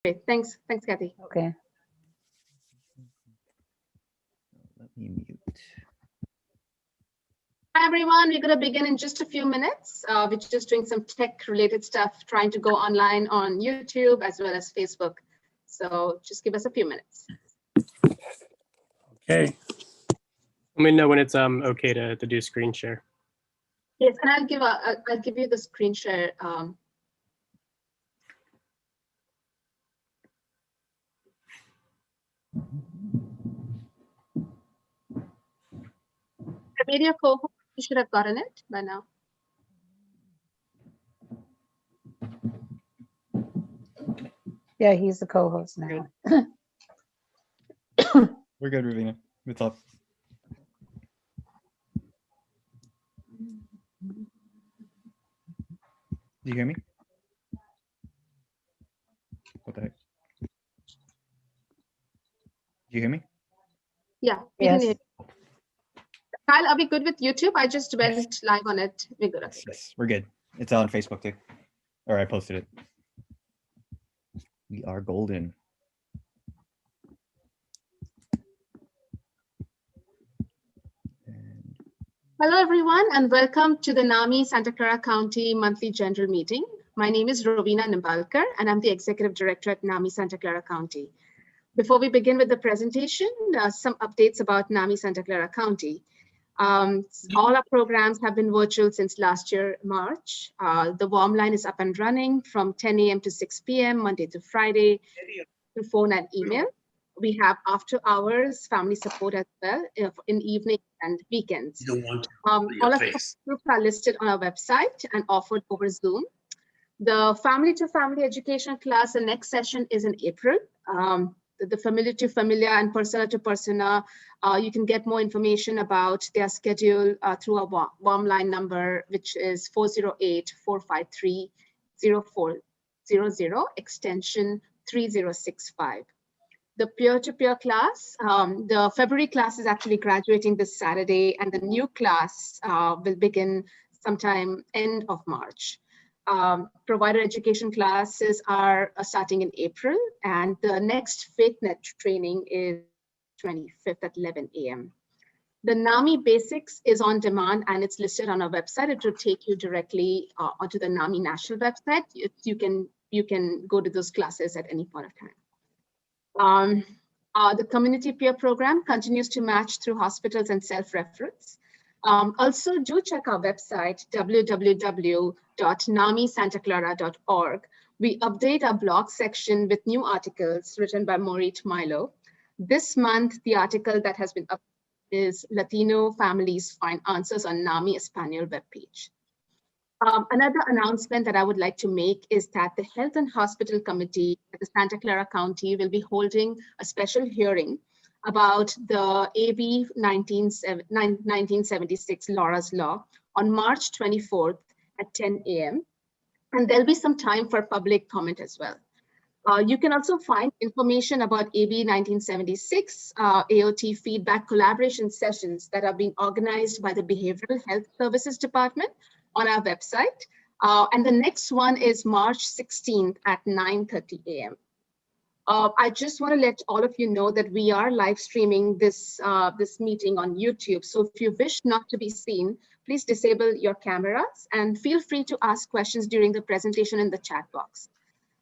Great. Thanks, Kathy. Okay. Let me mute. Hi, everyone. We're going to begin in just a few minutes. We're just doing some tech-related stuff, trying to go online on YouTube as well as Facebook. So just give us a few minutes. Okay. Let me know when it's okay to do screen share. Yes, and I'll give you the screen share. The video cohort, you should have gotten it by now. Yeah, he's the co-host now. We're good, Ravina. What's up? Do you hear me? What the heck? Do you hear me? Yeah, we can Yes. hear you. Kyle, are we good with YouTube? I just went live on it. We're good. Yes, yes, we're good. It's on Facebook too. Or I posted it. We are golden. Hello, everyone, and welcome to the NAMI Santa Clara County Monthly General Meeting. My name is Rovina Nimbalkar, and I'm the Executive Director at NAMI Santa Clara County. Before we begin with the presentation, some updates about NAMI Santa Clara County. All our programs have been virtual since last year, March. The warm line is up and running from 10 a.m. to 6 p.m., Monday to Friday, through phone and email. We have after hours family support as well in evenings and weekends. All of the groups are listed on our website and offered over Zoom. The family to family education class, the next session is in April. The familiar to familiar and persona to persona, you can get more information about their schedule through our warm line number, which is 408-453-0400, extension 3065. The peer-to-peer class, the February class is actually graduating this Saturday, and the new class will begin sometime end of March. Provider education classes are starting in April, and the next FaithNet training is 25th at 11 a.m. The NAMI Basics is on demand, and it's listed on our website. It will take you directly onto the NAMI national website. You can go to those classes at any point of time. The community peer program continues to match through hospitals and self-reference. Also, do check our website, www.namisantaclara.org. We update our blog section with new articles written by Maureen Milo. This month, the article that has been up is Latino Families Find Answers on NAMI Espanol webpage. Another announcement that I would like to make is that the Health and Hospital Committee at the Santa Clara County will be holding a special hearing about the AB 1976 Laura's Law on March 24th at 10 a.m. And there'll be some time for public comment as well. You can also find information about AB 1976 AOT feedback collaboration sessions that are being organized by the Behavioral Health Services Department on our website. And the next one is March 16th at 9:30 a.m. I just want to let all of you know that we are live streaming this meeting on YouTube. So if you wish not to be seen, please disable your cameras and feel free to ask questions during the presentation in the chat box.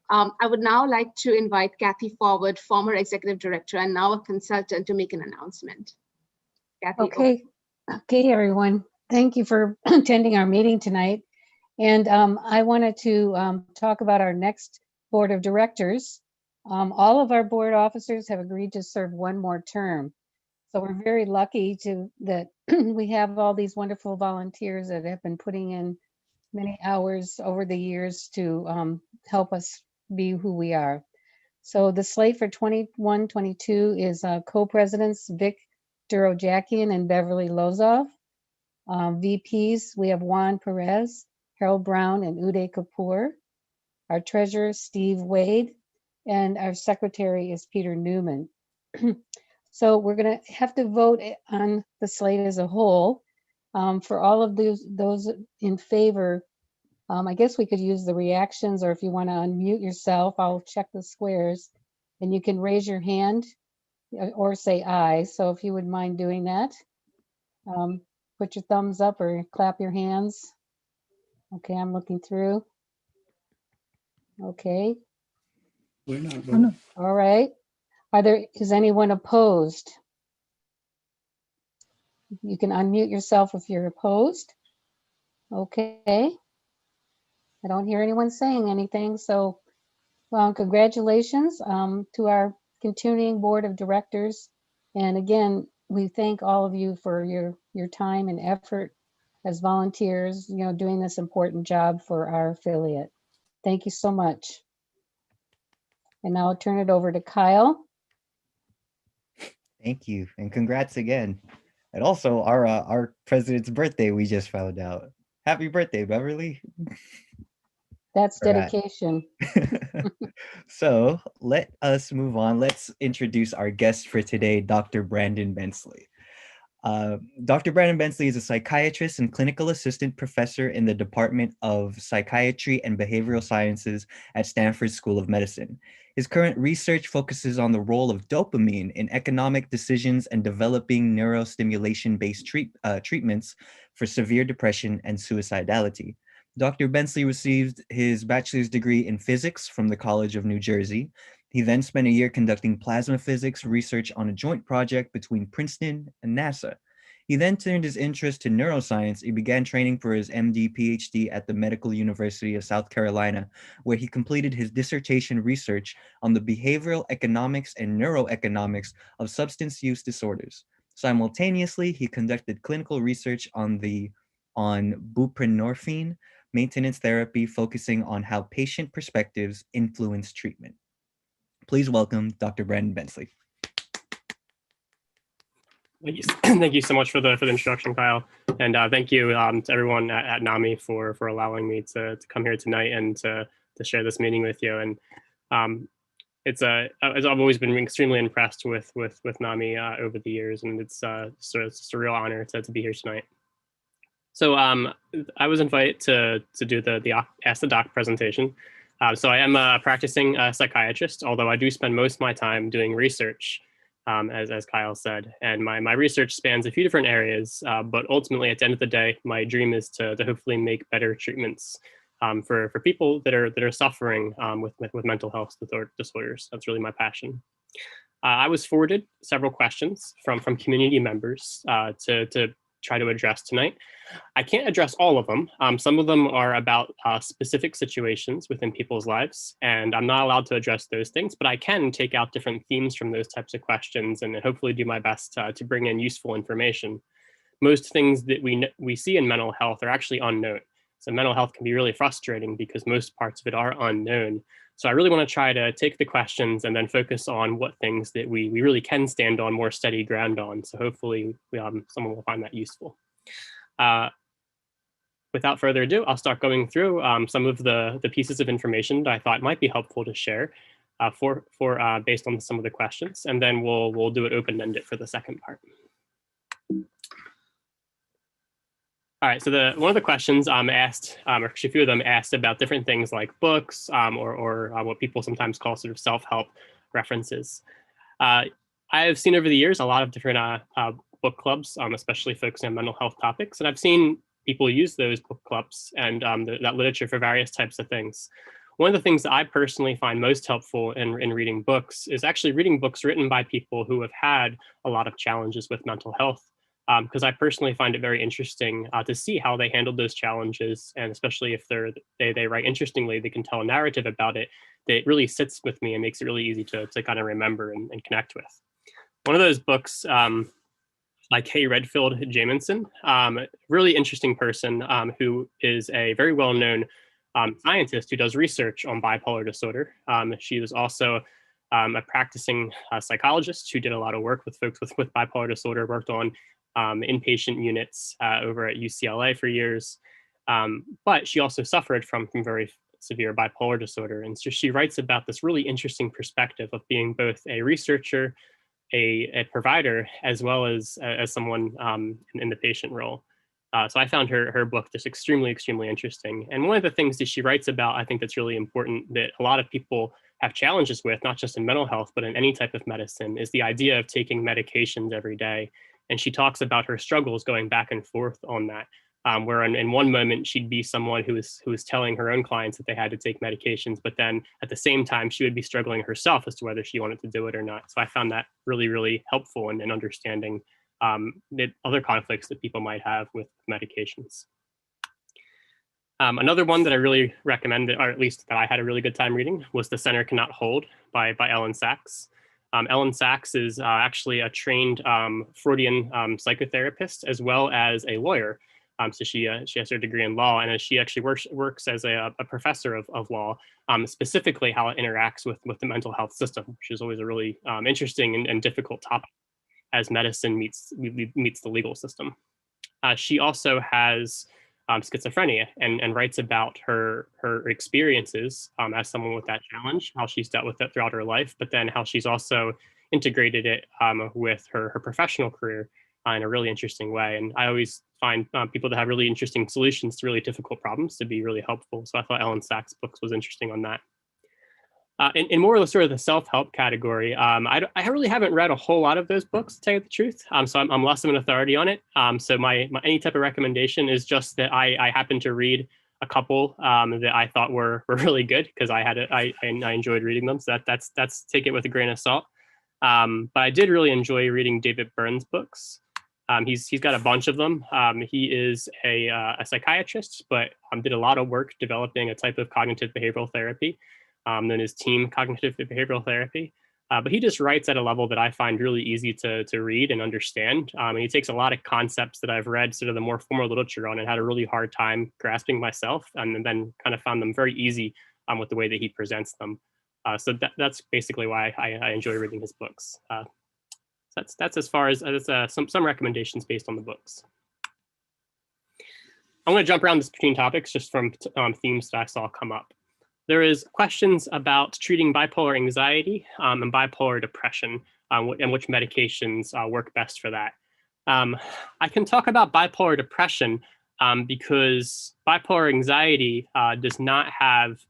I would now like to invite Kathy Forward, former executive director and now a consultant, to make an announcement. Kathy, Okay, everyone. Thank you for attending our meeting tonight. And I wanted to talk about our next board of directors. All of our board officers have agreed to serve one more term. So we're very lucky that we have all these wonderful volunteers that have been putting in many hours over the years to help us be who we are. So the slate for 21-22 is co-presidents Vic Durojakian and Beverly Lozoff. VPs, we have Juan Perez, Harold Brown, and Uday Kapoor. Our treasurer, Steve Wade, and our secretary is Peter Newman. So we're going to have to vote on the slate as a whole. For all of those in favor, I guess we could use the reactions, or if you want to unmute yourself, I'll check the squares and you can raise your hand or say aye. So if you would mind doing that, put your thumbs up or clap your hands. Okay, I'm looking through. Okay. We're not voting. All right. Is anyone opposed? You can unmute yourself if you're opposed. Okay. I don't hear anyone saying anything. So, congratulations to our continuing board of directors. And again, we thank all of you for your time and effort as volunteers, doing this important job for our affiliate. Thank you so much. And now I'll turn it over to Kyle. Thank you, and congrats again. And also our president's birthday, we just found out. Happy birthday, Beverly. That's All right. dedication. So let us move on. Let's introduce our guest for today, Dr. Brandon Bensley. Dr. Brandon Bensley is a psychiatrist and clinical assistant professor in the Department of Psychiatry and Behavioral Sciences at Stanford School of Medicine. His current research focuses on the role of dopamine in economic decisions and developing neurostimulation-based treatments for severe depression and suicidality. Dr. Bensley received his bachelor's degree in physics from the College of New Jersey. He then spent a year conducting plasma physics research on a joint project between Princeton and NASA. He then turned his interest to neuroscience. He began training for his MD PhD at the Medical University of South Carolina, where he completed his dissertation research on the behavioral economics and neuroeconomics of substance use disorders. Simultaneously, he conducted clinical research on buprenorphine maintenance therapy, focusing on how patient perspectives influence treatment. Please welcome Dr. Brandon Bensley. Thank you so much for the introduction, Kyle, and thank you to everyone at NAMI for allowing me to come here tonight and to share this meeting with you. And I've always been extremely impressed with NAMI over the years, and it's just a real honor to be here tonight. So I was invited to do the Ask the Doc presentation. So I am a practicing psychiatrist, although I do spend most of my time doing research, as Kyle said. And my research spans a few different areas, but ultimately at the end of the day, my dream is to hopefully make better treatments for people that are suffering with mental health disorders. That's really my passion. I was forwarded several questions from community members to try to address tonight. I can't address all of them. Some of them are about specific situations within people's lives, and I'm not allowed to address those things, but I can take out different themes from those types of questions and hopefully do my best to bring in useful information. Most things that we see in mental health are actually unknown. So mental health can be really frustrating because most parts of it are unknown. So I really want to try to take the questions and then focus on what things that we really can stand on more steady ground on. So hopefully someone will find that useful. Without further ado, I'll start going through some of the pieces of information that I thought might be helpful to share based on some of the questions, and then we'll do it open-ended for the second part. All right, so one of the questions asked, or actually a few of them asked about different things like books or what people sometimes call sort of self-help references. I have seen over the years a lot of different book clubs, especially focusing on mental health topics, and I've seen people use those book clubs and that literature for various types of things. One of the things that I personally find most helpful in reading books is actually reading books written by people who have had a lot of challenges with mental health. Because I personally find it very interesting to see how they handled those challenges, and especially if they write interestingly, they can tell a narrative about it that really sits with me and makes it really easy to kind of remember and connect with. One of those books, like Kay Redfield Jamison, really interesting person who is a very well-known scientist who does research on bipolar disorder. She was also a practicing psychologist who did a lot of work with folks with bipolar disorder, worked on inpatient units over at UCLA for years, but she also suffered from very severe bipolar disorder. And so she writes about this really interesting perspective of being both a researcher, a provider, as well as someone in the patient role. So I found her book just extremely, extremely interesting. And one of the things that she writes about, I think that's really important, that a lot of people have challenges with, not just in mental health, but in any type of medicine, is the idea of taking medications every day. And she talks about her struggles going back and forth on that, where in one moment she'd be someone who was telling her own clients that they had to take medications, but then at the same time she would be struggling herself as to whether she wanted to do it or not. So I found that really, really helpful in understanding the other conflicts that people might have with medications. Another one that I really recommend, or at least that I had a really good time reading, was The Center Cannot Hold by Ellen Sachs. Ellen Sachs is actually a trained Freudian psychotherapist as well as a lawyer. So she has her degree in law, and she actually works as a professor of law, specifically how it interacts with the mental health system, which is always a really interesting and difficult topic as medicine meets the legal system. She also has schizophrenia and writes about her experiences as someone with that challenge, how she's dealt with it throughout her life, but then how she's also integrated it with her professional career in a really interesting way. And I always find people that have really interesting solutions to really difficult problems to be really helpful. So I thought Ellen Sachs' books was interesting on that. In more of the sort of the self-help category, I really haven't read a whole lot of those books, to tell you the truth. So I'm less of an authority on it. So my any type of recommendation is just that I happened to read a couple that I thought were really good because I enjoyed reading them. So that's take it with a grain of salt. But I did really enjoy reading David Byrne's books. He's got a bunch of them. He is a psychiatrist, but did a lot of work developing a type of cognitive behavioral therapy. Known as team cognitive behavioral therapy. But he just writes at a level that I find really easy to read and understand. And he takes a lot of concepts that I've read sort of the more formal literature on and had a really hard time grasping myself, and then kind of found them very easy with the way that he presents them. So that's basically why I enjoy reading his books. That's as far as some recommendations based on the books. I'm going to jump around between topics just from themes that I saw come up. There is questions about treating bipolar anxiety and bipolar depression and which medications work best for that. I can talk about bipolar depression because bipolar anxiety does not have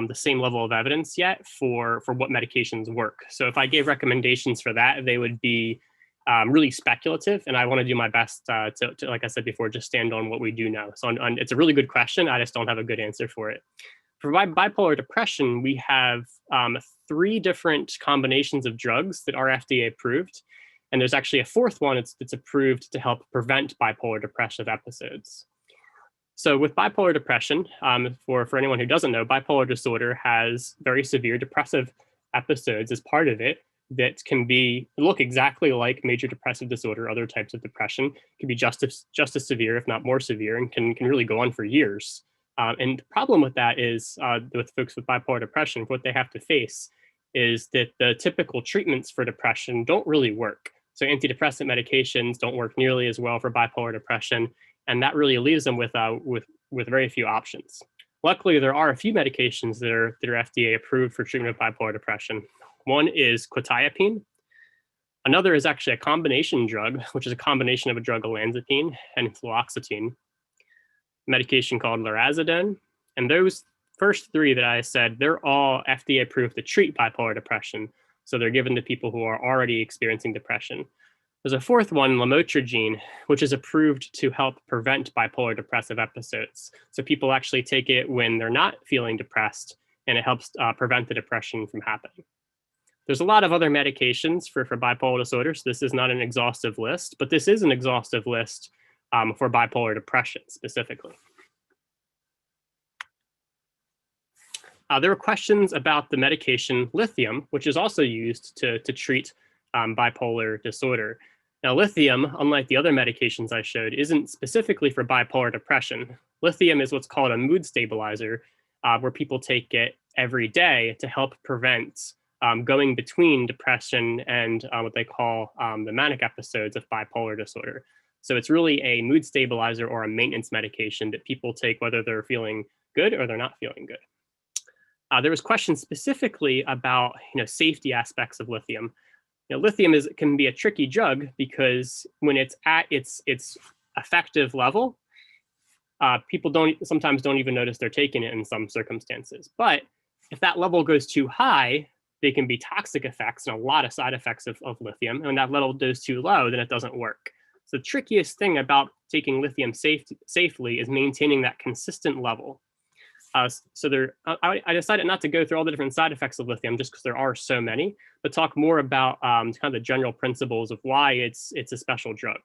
the same level of evidence yet for what medications work. So if I gave recommendations for that, they would be really speculative, and I want to do my best to, like I said before, just stand on what we do know. So it's a really good question. I just don't have a good answer for it. For bipolar depression, we have 3 different combinations of drugs that are FDA approved. And there's actually a 4th one that's approved to help prevent bipolar depressive episodes. So with bipolar depression, for anyone who doesn't know, bipolar disorder has very severe depressive episodes as part of it that can look exactly like major depressive disorder, other types of depression, can be just as severe, if not more severe, and can really go on for years. And the problem with that is with folks with bipolar depression, what they have to face is that the typical treatments for depression don't really work. So antidepressant medications don't work nearly as well for bipolar depression, and that really leaves them with very few options. Luckily, there are a few medications that are FDA approved for treatment of bipolar depression. One is quetiapine. Another is actually a combination drug, which is a combination of a drug olanzapine and fluoxetine. Medication called lorazepam, and those first 3 that I said, they're all FDA approved to treat bipolar depression. So they're given to people who are already experiencing depression. There's a 4th one, lamotrigine, which is approved to help prevent bipolar depressive episodes. So people actually take it when they're not feeling depressed, and it helps prevent the depression from happening. There's a lot of other medications for bipolar disorder, so this is not an exhaustive list, but this is an exhaustive list for bipolar depression specifically. There were questions about the medication lithium, which is also used to treat bipolar disorder. Now, lithium, unlike the other medications I showed, isn't specifically for bipolar depression. Lithium is what's called a mood stabilizer, where people take it every day to help prevent going between depression and what they call the manic episodes of bipolar disorder. So it's really a mood stabilizer or a maintenance medication that people take whether they're feeling good or they're not feeling good. There was questions specifically about safety aspects of lithium. Lithium can be a tricky drug because when it's at its effective level, people sometimes don't even notice they're taking it in some circumstances. But if that level goes too high, they can be toxic effects and a lot of side effects of lithium. And when that level goes too low, then it doesn't work. So the trickiest thing about taking lithium safely is maintaining that consistent level. I decided not to go through all the different side effects of lithium just because there are so many, but talk more about kind of the general principles of why it's a special drug.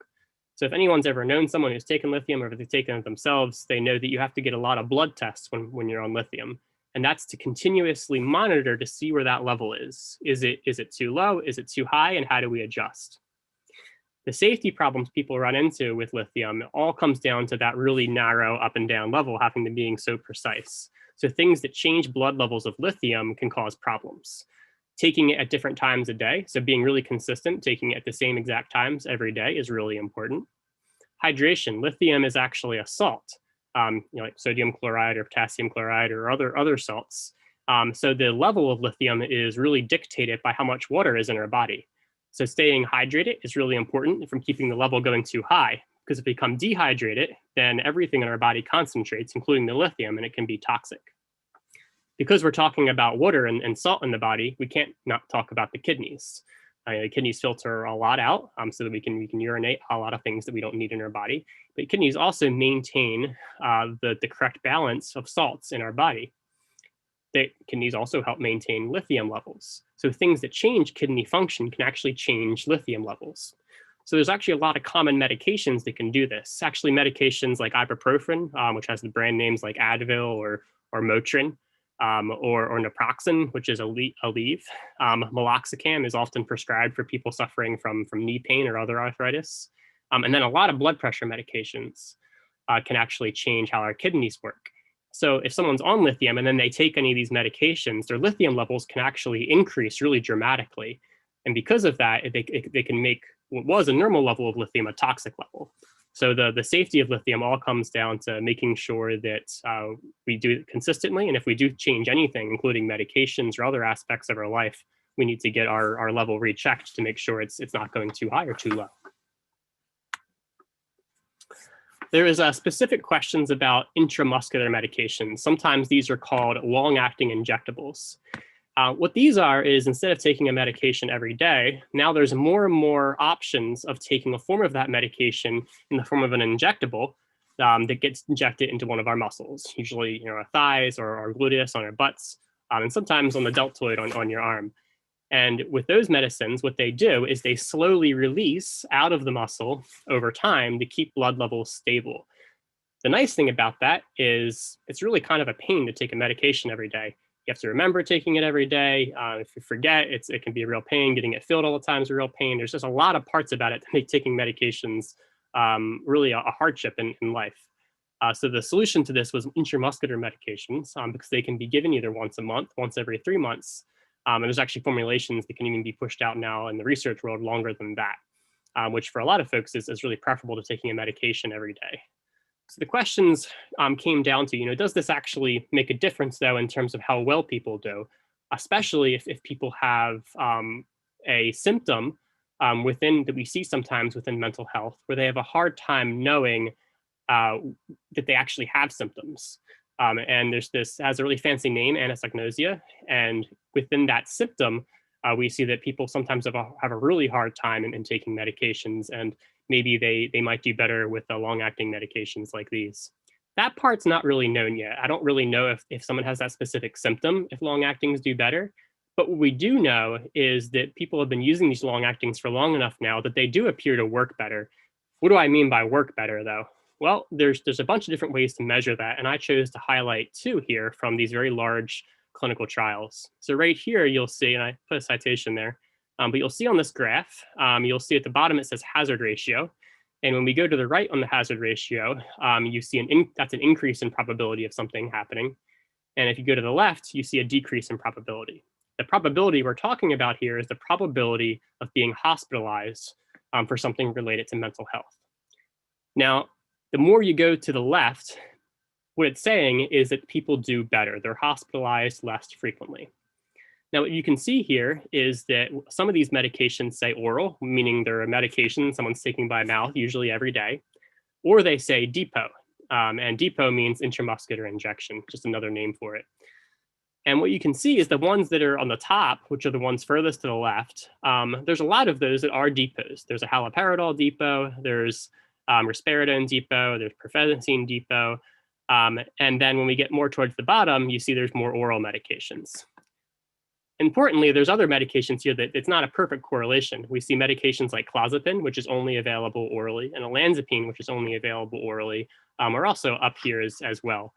So if anyone's ever known someone who's taken lithium, or if they've taken it themselves, they know that you have to get a lot of blood tests when you're on lithium. And that's to continuously monitor to see where that level is. Is it too low? Is it too high? And how do we adjust? The safety problems people run into with lithium all comes down to that really narrow up and down level having to being so precise. So things that change blood levels of lithium can cause problems. Taking it at different times a day, so being really consistent, taking it at the same exact times every day is really important. Hydration, lithium is actually a salt. Like sodium chloride or potassium chloride or other salts. So the level of lithium is really dictated by how much water is in our body. So staying hydrated is really important from keeping the level going too high, because if we become dehydrated, then everything in our body concentrates, including the lithium, and it can be toxic. Because we're talking about water and salt in the body, we can't not talk about the kidneys. The kidneys filter a lot out so that we can urinate a lot of things that we don't need in our body. But kidneys also maintain the correct balance of salts in our body. The kidneys also help maintain lithium levels. So things that change kidney function can actually change lithium levels. So there's actually a lot of common medications that can do this. Actually, medications like ibuprofen, which has the brand names like Advil or Motrin, or naproxen, which is Aleve. Meloxicam is often prescribed for people suffering from knee pain or other arthritis. And then a lot of blood pressure medications can actually change how our kidneys work. So if someone's on lithium and then they take any of these medications, their lithium levels can actually increase really dramatically. And because of that, they can make what was a normal level of lithium a toxic level. So the safety of lithium all comes down to making sure that we do it consistently. And if we do change anything, including medications or other aspects of our life, we need to get our level rechecked to make sure it's not going too high or too low. There is specific questions about intramuscular medications. Sometimes these are called long-acting injectables. What these are is instead of taking a medication every day, now there's more and more options of taking a form of that medication in the form of an injectable that gets injected into one of our muscles, usually our thighs or our gluteus on our butts, and sometimes on the deltoid on your arm. And with those medicines, what they do is they slowly release out of the muscle over time to keep blood levels stable. The nice thing about that is it's really kind of a pain to take a medication every day. You have to remember taking it every day. If you forget, it can be a real pain. Getting it filled all the time is a real pain. There's just a lot of parts about it that make taking medications really a hardship in life. So the solution to this was intramuscular medications because they can be given either once a month, once every 3 months. And there's actually formulations that can even be pushed out now in the research world longer than that, which for a lot of folks is really preferable to taking a medication every day. So the questions came down to, does this actually make a difference though in terms of how well people do, especially if people have a symptom that we see sometimes within mental health where they have a hard time knowing that they actually have symptoms. And this has a really fancy name, anosognosia. And within that symptom, we see that people sometimes have a really hard time in taking medications, and maybe they might do better with the long-acting medications like these. That part's not really known yet. I don't really know if someone has that specific symptom, if long-actings do better. But what we do know is that people have been using these long-actings for long enough now that they do appear to work better. What do I mean by work better, though? Well, there's a bunch of different ways to measure that, and I chose to highlight 2 here from these very large clinical trials. So right here, you'll see, and I put a citation there, but you'll see on this graph, you'll see at the bottom it says hazard ratio. And when we go to the right on the hazard ratio, you see that's an increase in probability of something happening. And if you go to the left, you see a decrease in probability. The probability we're talking about here is the probability of being hospitalized for something related to mental health. Now, the more you go to the left, what it's saying is that people do better. They're hospitalized less frequently. Now, what you can see here is that some of these medications say oral, meaning they're a medication someone's taking by mouth, usually every day, or they say depot, and depot means intramuscular injection, just another name for it. And what you can see is the ones that are on the top, which are the ones furthest to the left, there's a lot of those that are depots. There's a haloperidol depot, there's risperidone depot, there's perfenazine depot. And then when we get more towards the bottom, you see there's more oral medications. Importantly, there's other medications here that it's not a perfect correlation. We see medications like clozapine, which is only available orally, and olanzapine, which is only available orally, are also up here as well.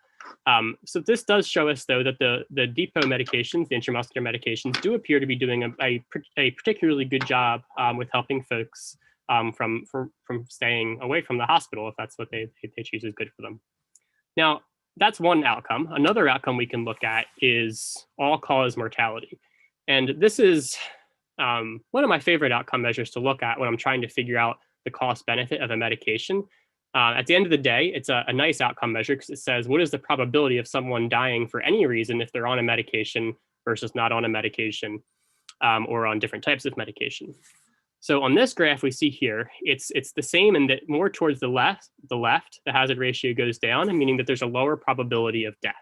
So this does show us, though, that the depot medications, the intramuscular medications, do appear to be doing a particularly good job with helping folks from staying away from the hospital if that's what they choose is good for them. Now, that's one outcome. Another outcome we can look at is all-cause mortality. And this is one of my favorite outcome measures to look at when I'm trying to figure out the cost benefit of a medication. At the end of the day, it's a nice outcome measure because it says, what is the probability of someone dying for any reason if they're on a medication versus not on a medication or on different types of medication? So on this graph we see here, it's the same in that more towards the left, the hazard ratio goes down, meaning that there's a lower probability of death.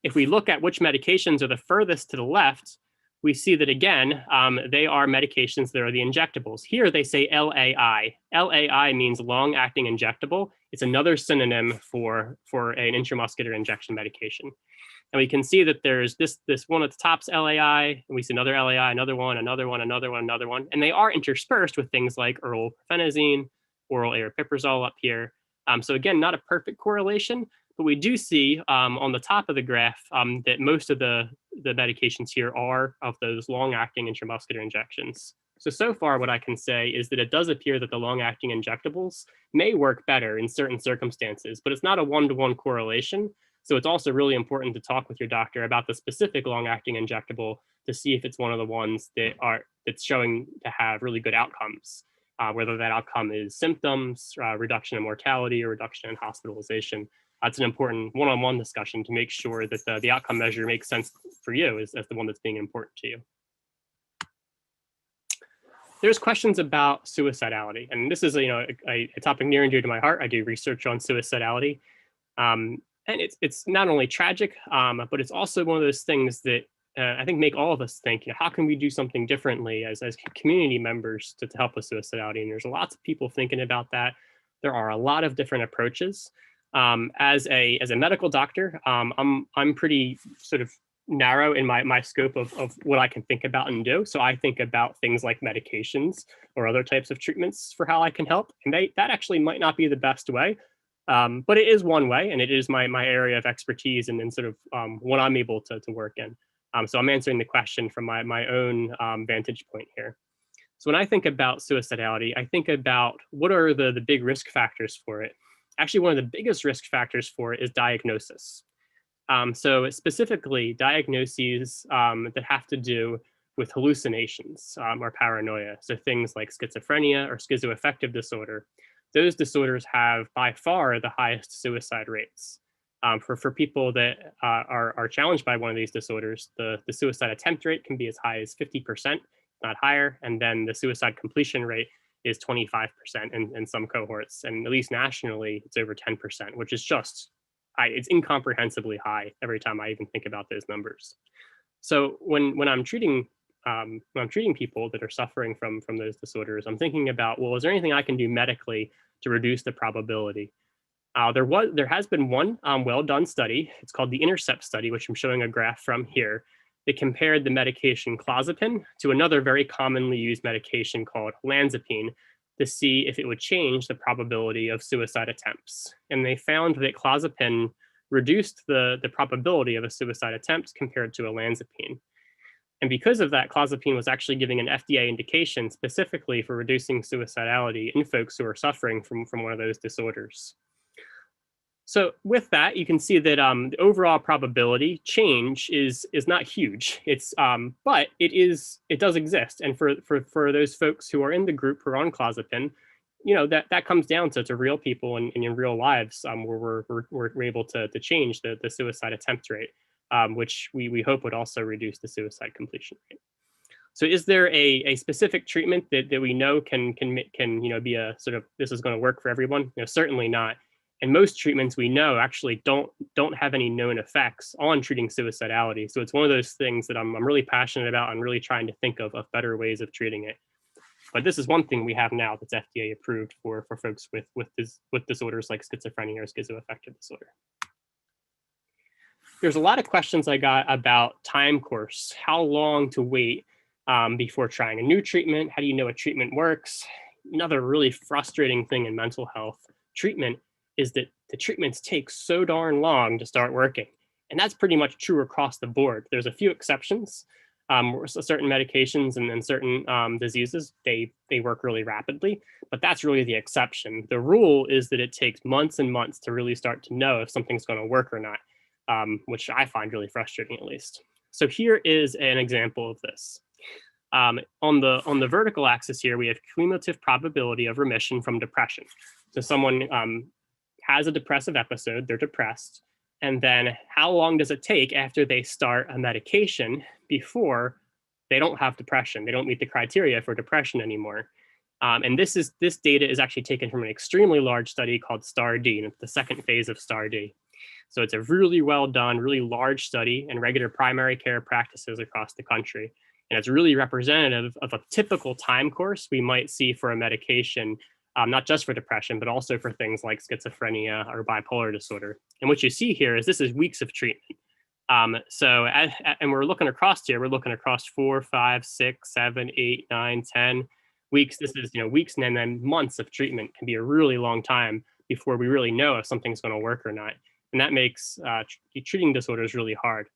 If we look at which medications are the furthest to the left, we see that again, they are medications that are the injectables. Here they say LAI. LAI means long-acting injectable. It's another synonym for an intramuscular injection medication. And we can see that there's this one at the top's LAI, and we see another LAI, another one, another one, another one, another one. And they are interspersed with things like oral perfenazine, oral aripiprazole up here. So again, not a perfect correlation, but we do see on the top of the graph that most of the medications here are of those long-acting intramuscular injections. So far what I can say is that it does appear that the long-acting injectables may work better in certain circumstances, but it's not a one-to-one correlation. So it's also really important to talk with your doctor about the specific long-acting injectable to see if it's one of the ones that's showing to have really good outcomes, whether that outcome is symptoms, reduction in mortality, or reduction in hospitalization. That's an important one-on-one discussion to make sure that the outcome measure makes sense for you as the one that's being important to you. There's questions about suicidality, and this is a topic near and dear to my heart. I do research on suicidality. And it's not only tragic, but it's also one of those things that I think make all of us think, how can we do something differently as community members to help with suicidality? And there's lots of people thinking about that. There are a lot of different approaches. As a medical doctor, I'm pretty sort of narrow in my scope of what I can think about and do. So I think about things like medications or other types of treatments for how I can help. And that actually might not be the best way. But it is one way, and it is my area of expertise and sort of what I'm able to work in. So I'm answering the question from my own vantage point here. So when I think about suicidality, I think about what are the big risk factors for it. Actually, one of the biggest risk factors for it is diagnosis. So specifically, diagnoses that have to do with hallucinations or paranoia. So things like schizophrenia or schizoaffective disorder. Those disorders have by far the highest suicide rates. For people that are challenged by one of these disorders, the suicide attempt rate can be as high as 50%, not higher. And then the suicide completion rate is 25% in some cohorts. And at least nationally, it's over 10%, which is just, it's incomprehensibly high every time I even think about those numbers. So when I'm treating people that are suffering from those disorders, I'm thinking about, well, is there anything I can do medically to reduce the probability? There has been one well-done study. It's called the Intercept Study, which I'm showing a graph from here. They compared the medication clozapine to another very commonly used medication called olanzapine to see if it would change the probability of suicide attempts. And they found that clozapine reduced the probability of a suicide attempt compared to olanzapine. And because of that, clozapine was actually giving an FDA indication specifically for reducing suicidality in folks who are suffering from one of those disorders. So with that, you can see that the overall probability change is not huge. It's but it does exist. And for those folks who are in the group who are on clozapine, that comes down to real people and in real lives where we're able to change the suicide attempt rate, which we hope would also reduce the suicide completion rate. So is there a specific treatment that we know can be a sort of, this is going to work for everyone? Certainly not. And most treatments we know actually don't have any known effects on treating suicidality. So it's one of those things that I'm really passionate about and really trying to think of better ways of treating it. But this is one thing we have now that's FDA approved for folks with disorders like schizophrenia or schizoaffective disorder. There's a lot of questions I got about time course, how long to wait before trying a new treatment. How do you know a treatment works? Another really frustrating thing in mental health treatment is that the treatments take so darn long to start working. And that's pretty much true across the board. There's a few exceptions. Certain medications and certain diseases, they work really rapidly, but that's really the exception. The rule is that it takes months and months to really start to know if something's going to work or not, which I find really frustrating, at least. So here is an example of this. On the vertical axis here, we have cumulative probability of remission from depression. So someone has a depressive episode, they're depressed, and then how long does it take after they start a medication before they don't have depression? They don't meet the criteria for depression anymore. And this data is actually taken from an extremely large study called STAR-D, and it's the second phase of STAR-D. So it's a really well done, really large study in regular primary care practices across the country. And it's really representative of a typical time course we might see for a medication, not just for depression, but also for things like schizophrenia or bipolar disorder. And what you see here is this is weeks of treatment. And we're looking across here, we're looking across 4, 5, 6, 7, 8, 9, 10 weeks. This is, weeks and then months of treatment can be a really long time before we really know if something's going to work or not. And that makes treating disorders really hard.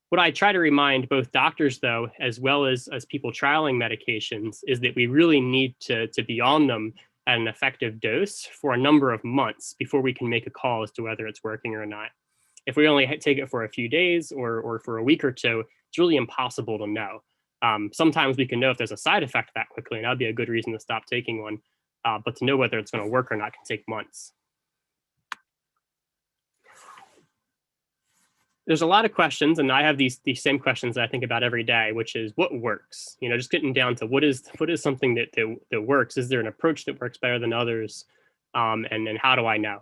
What I try to remind both doctors, though, as well as people trialing medications, is that we really need to be on them at an effective dose for a number of months before we can make a call as to whether it's working or not. If we only take it for a few days or for a week or two, it's really impossible to know. Sometimes we can know if there's a side effect that quickly, and that'd be a good reason to stop taking one. But to know whether it's going to work or not can take months. There's a lot of questions, and I have these same questions that I think about every day, which is what works? Just getting down to what is something that works? Is there an approach that works better than others? And how do I know?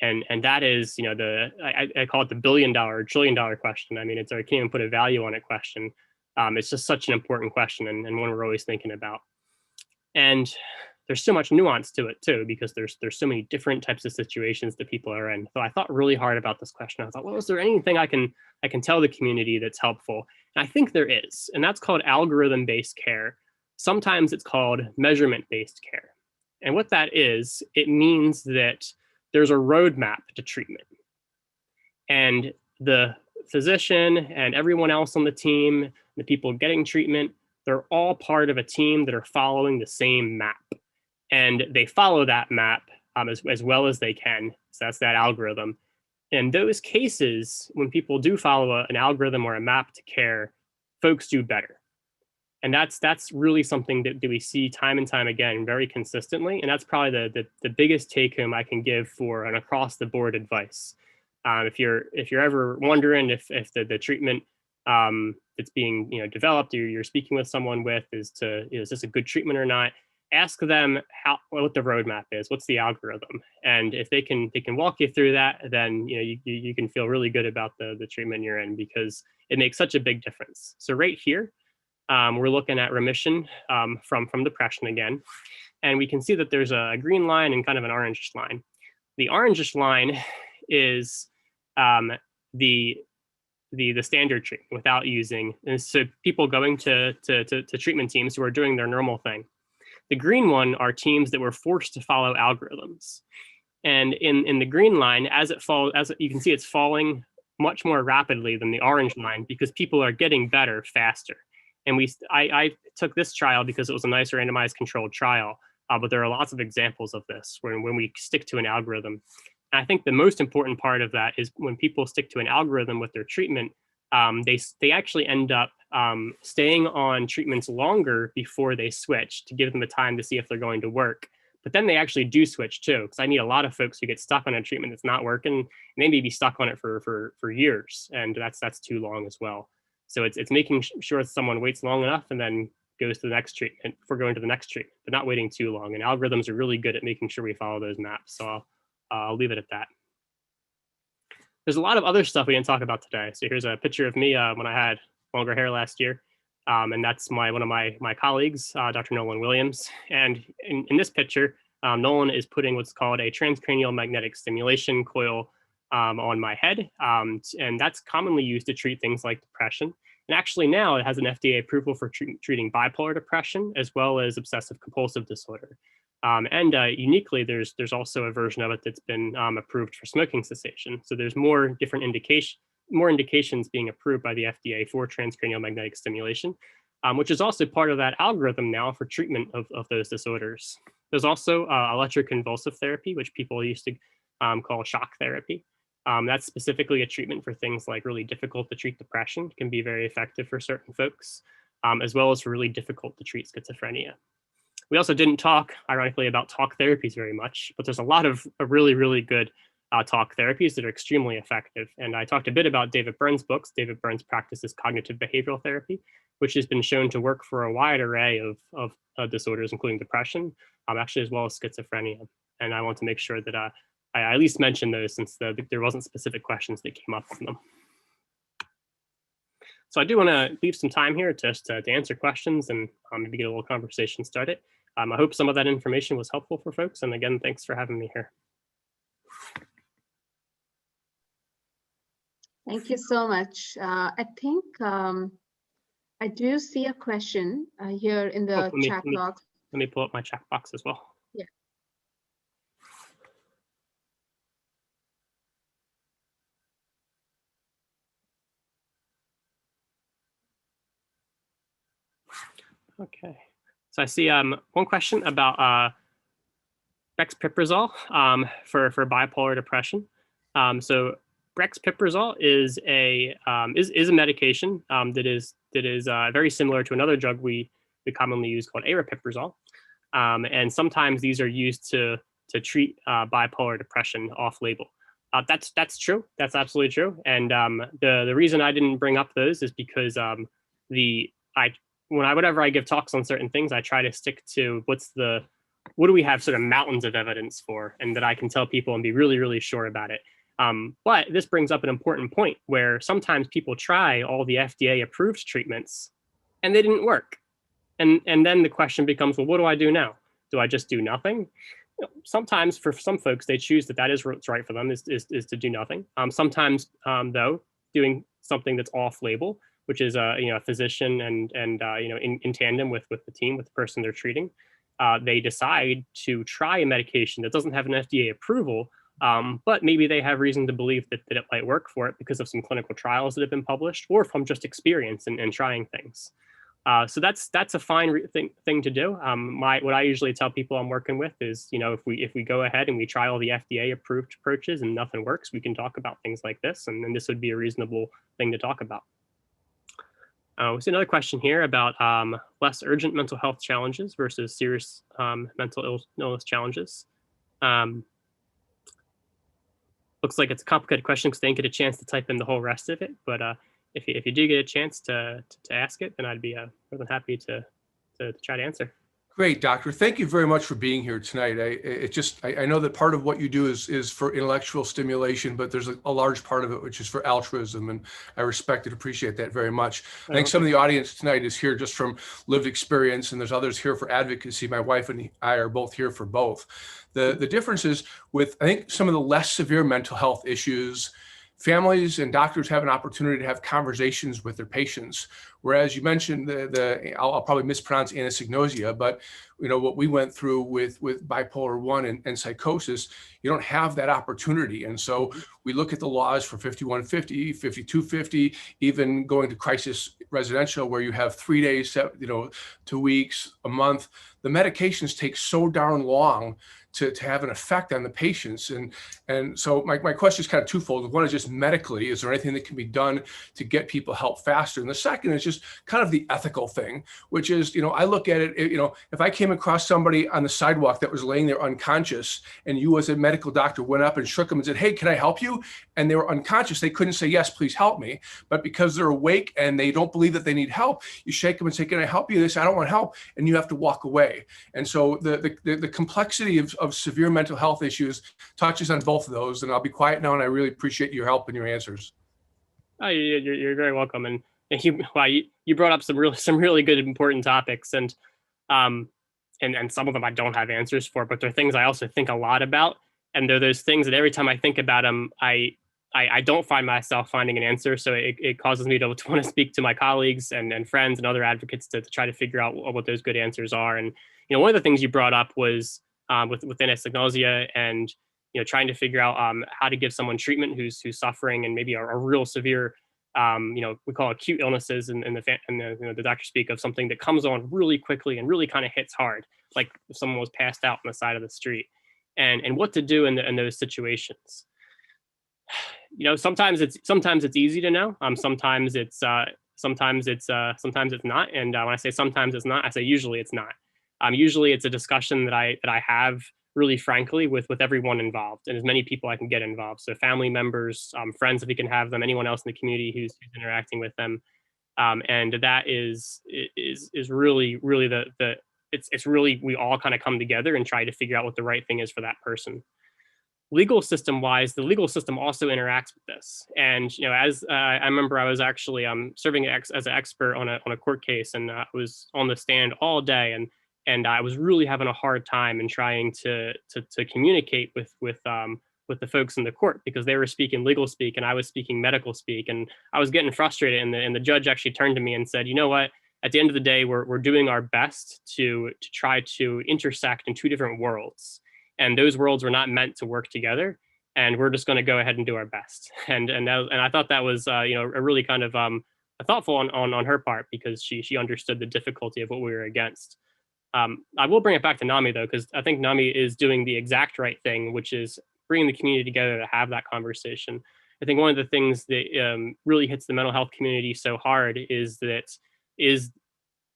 And that is, I call it the $1 billion or $1 trillion question. I mean, I can't even put a value on it question. It's just such an important question and one we're always thinking about. And there's so much nuance to it too, because there's so many different types of situations that people are in. So I thought really hard about this question. I thought, well, is there anything I can tell the community that's helpful? And I think there is, and that's called algorithm-based care. Sometimes it's called measurement-based care. And what that is, it means that there's a roadmap to treatment. And the physician and everyone else on the team, the people getting treatment, they're all part of a team that are following the same map. And they follow that map as well as they can. So that's that algorithm. In those cases, when people do follow an algorithm or a map to care, folks do better. And that's really something that we see time and time again very consistently. And that's probably the biggest take home I can give for an across the board advice. If you're ever wondering if the treatment that's being developed or you're speaking with someone with is this a good treatment or not, ask them what the roadmap is, what's the algorithm, and if they can walk you through that, then you can feel really good about the treatment you're in, because it makes such a big difference. So right here, we're looking at remission from depression again, and we can see that there's a green line and kind of an orange line. The orangish line is the standard treatment without using, and so people going to treatment teams who are doing their normal thing. The green one are teams that were forced to follow algorithms. And in the green line, as you can see, it's falling much more rapidly than the orange line because people are getting better faster. And I took this trial because it was a nice randomized controlled trial, but there are lots of examples of this when we stick to an algorithm. And I think the most important part of that is when people stick to an algorithm with their treatment, they actually end up staying on treatments longer before they switch to give them the time to see if they're going to work. But then they actually do switch too, because I meet a lot of folks who get stuck on a treatment that's not working, and they may be stuck on it for years, and that's too long as well. So it's making sure that someone waits long enough and then goes to the next treatment before going to the next treatment, but not waiting too long. And algorithms are really good at making sure we follow those maps. So I'll leave it at that. there's a lot of other stuff we didn't talk about today. So here's a picture of me when I had longer hair last year. And that's one of my colleagues, Dr. Nolan Williams. And in this picture, Nolan is putting what's called a transcranial magnetic stimulation coil on my head. And that's commonly used to treat things like depression. And actually now it has an FDA approval for treating bipolar depression, as well as obsessive compulsive disorder. And uniquely, there's also a version of it that's been approved for smoking cessation. So there's more indications being approved by the FDA for transcranial magnetic stimulation, which is also part of that algorithm now for treatment of those disorders. There's also electroconvulsive therapy, which people used to call shock therapy. That's specifically a treatment for things like really difficult to treat depression. It can be very effective for certain folks, as well as for really difficult to treat schizophrenia. We also didn't talk, ironically, about talk therapies very much, but there's a lot of really, really good talk therapies that are extremely effective. And I talked a bit about David Byrne's books. David Byrne's practices cognitive behavioral therapy, which has been shown to work for a wide array of disorders, including depression, actually, as well as schizophrenia. And I want to make sure that I at least mention those, since there wasn't specific questions that came up on them. So I do want to leave some time here just to answer questions and maybe get a little conversation started. I hope some of that information was helpful for folks. And again, thanks for having me here. Thank you so much. I think I do see a question here in the chat box. Let me pull up my chat box as well. Yeah. Okay. So I see one question about brexpiprazole for bipolar depression. So brexpiprazole is a medication that is very similar to another drug we commonly use called aripiprazole, and sometimes these are used to treat bipolar depression off-label. That's true. That's absolutely true. And the reason I didn't bring up those is because whenever I give talks on certain things, I try to stick to what do we have sort of mountains of evidence for, and that I can tell people and be really, really sure about it. But this brings up an important point where sometimes people try all the FDA approved treatments and they didn't work. And then the question becomes, well, what do I do now? Do I just do nothing? Sometimes for some folks, they choose that is what's right for them is to do nothing. Sometimes though, doing something that's off label, which is a physician and in tandem with the team, with the person they're treating, they decide to try a medication that doesn't have an FDA approval, but maybe they have reason to believe that it might work for it because of some clinical trials that have been published, or from just experience and trying things. So that's a fine thing to do. What I usually tell people I'm working with is, if we go ahead and we try all the FDA approved approaches and nothing works, we can talk about things like this, and then this would be a reasonable thing to talk about. We see another question here about less urgent mental health challenges versus serious mental illness challenges. Looks like it's a complicated question because they didn't get a chance to type in the whole rest of it. But if you do get a chance to ask it, then I'd be more than happy to try to answer. Great, Doctor. Thank you very much for being here tonight. I know that part of what you do is for intellectual stimulation, but there's a large part of it which is for altruism, and I respect and appreciate that very much. I think some of the audience tonight is here just from lived experience, and there's others here for advocacy. My wife and I are both here for both. The difference is with, I think, some of the less severe mental health issues, families and doctors have an opportunity to have conversations with their patients. Whereas you mentioned I'll probably mispronounce anosognosia, but what we went through with bipolar 1 and psychosis, you don't have that opportunity. And so we look at the laws for 5150, 5250, even going to crisis residential where you have 3 days, 2 weeks, a month. The medications take so darn long to have an effect on the patients. And so my question is kind of twofold. One is just medically, is there anything that can be done to get people help faster? And the second is just kind of the ethical thing, which is, I look at it, if I came across somebody on the sidewalk that was laying there unconscious, and you as a medical doctor went up and shook them and said, hey, can I help you? and they were unconscious, they couldn't say, yes, please help me. But because they're awake and they don't believe that they need help, you shake them and say, can I help you? They say, I don't want help. And you have to walk away. And so the complexity of severe mental health issues touches on both of those. And I'll be quiet now, and I really appreciate your help and your answers. Oh, you're very welcome. And you brought up some really good, important topics. And some of them I don't have answers for, but they're things I also think a lot about. And they're those things that every time I think about them, I don't find myself finding an answer. So it causes me to want to speak to my colleagues and friends and other advocates to try to figure out what those good answers are. And, one of the things you brought up was with anesthesia and, trying to figure out how to give someone treatment who's suffering and maybe a real severe, we call acute illnesses in the doctors speak of something that comes on really quickly and really kind of hits hard, like if someone was passed out on the side of the street, and what to do in those situations. Sometimes it's easy to know. Sometimes it's not. And when I say sometimes it's not, I say usually it's not. Usually it's a discussion that I have really frankly with everyone involved, and as many people I can get involved. So family members, friends, if we can have them, anyone else in the community who's interacting with them. And that is really it's really, we all kind of come together and try to figure out what the right thing is for that person. Legal system wise, the legal system also interacts with this. And, as I remember, I was actually serving as an expert on a court case, and I was on the stand all day, and I was really having a hard time in trying to communicate with the folks in the court, because they were speaking legal speak and I was speaking medical speak, and I was getting frustrated. And the judge actually turned to me and said, you know what? At the end of the day, we're doing our best to try to intersect in two different worlds, and those worlds were not meant to work together. And we're just going to go ahead and do our best. And I thought that was a really kind of thoughtful on her part, because she understood the difficulty of what we were against. I will bring it back to NAMI though, because I think NAMI is doing the exact right thing, which is bringing the community together to have that conversation. I think one of the things that really hits the mental health community so hard is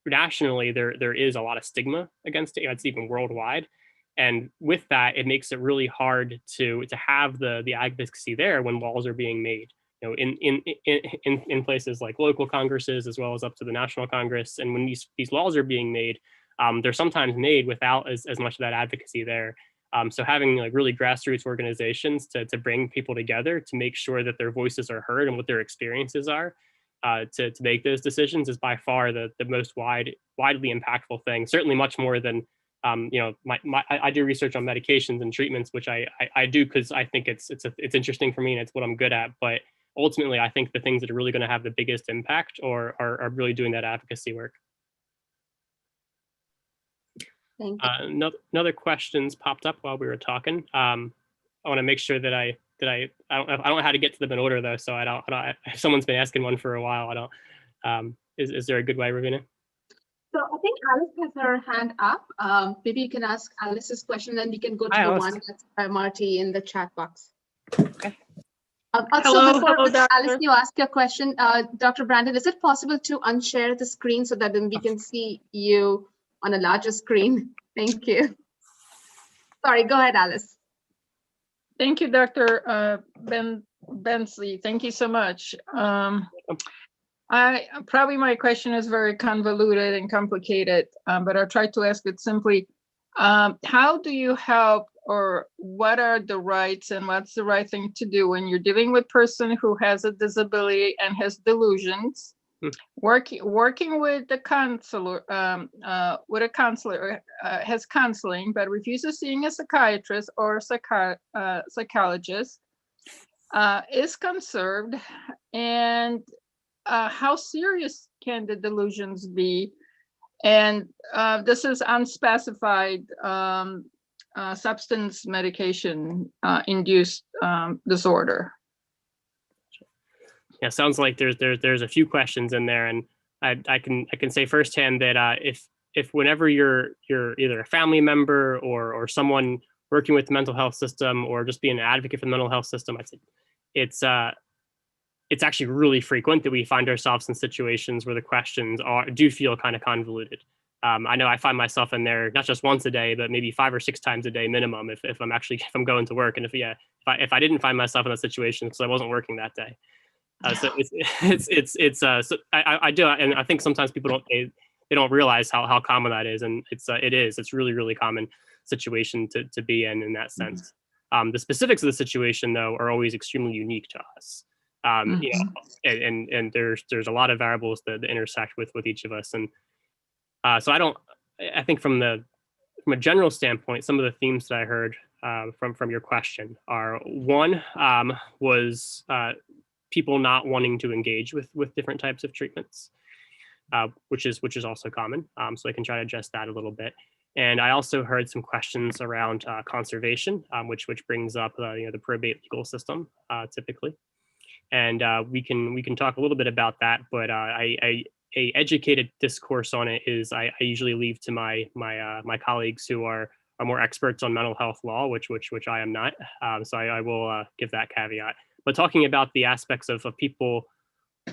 nationally there is a lot of stigma against it. It's even worldwide, and with that, it makes it really hard to have the advocacy there when laws are being made. In places like local congresses as well as up to the national Congress, and when these laws are being made. They're sometimes made without as much of that advocacy there. So having really grassroots organizations to bring people together to make sure that their voices are heard and what their experiences are to make those decisions is by far the most widely impactful thing. Certainly much more than, I do research on medications and treatments, which I do because I think it's interesting for me and it's what I'm good at. But ultimately, I think the things that are really going to have the biggest impact are really doing that advocacy work. Thank you. Another questions popped up while we were talking. I want to make sure that I don't know how to get to them in order though. So I don't if someone's been asking one for a while, I don't. Is there a good way, Ravina? So I think Alice has her hand up. Maybe you can ask Alice's question, then we can go to the Alice. one that's by Marty in the chat box. Okay. Also, before Doctor. Alice, you ask your question, Dr. Brandon, is it possible to unshare the screen so that then we can see you on a larger screen? Thank you. Sorry, go ahead, Alice. Thank you, Dr. Bensley. Thank you so much. Probably my question is very convoluted and complicated, but I'll try to ask it simply. How do you help, or what are the rights and what's the right thing to do when you're dealing with a person who has a disability and has delusions? Working with the counselor, has counseling, but refuses seeing a psychiatrist or a psychologist, is conserved, and how serious can the delusions be? And this is unspecified substance medication induced disorder. Yeah, sounds like there's a few questions in there, and I can say firsthand that if whenever you're either a family member or someone working with the mental health system or just being an advocate for the mental health system, I said it's actually really frequent that we find ourselves in situations where the questions do feel kind of convoluted. I know I find myself in there not just once a day, but maybe 5 or 6 times a day minimum if I'm going to work, and if I didn't find myself in a situation because I wasn't working that day. So so I do, and I think sometimes people don't realize how common that is, and it's really common situation to be in that sense. The specifics of the situation though are always extremely unique to us. You know, and there's a lot of variables that intersect with each of us, and so I think from a general standpoint, some of the themes that I heard from your question are, one was people not wanting to engage with different types of treatments, which is also common. So I can try to address that a little bit. And I also heard some questions around conservation, which brings up the probate legal system typically. And we can talk a little bit about that, but a educated discourse on it is I usually leave to my colleagues who are more experts on mental health law, which I am not. So I will give that caveat. But talking about the aspects of people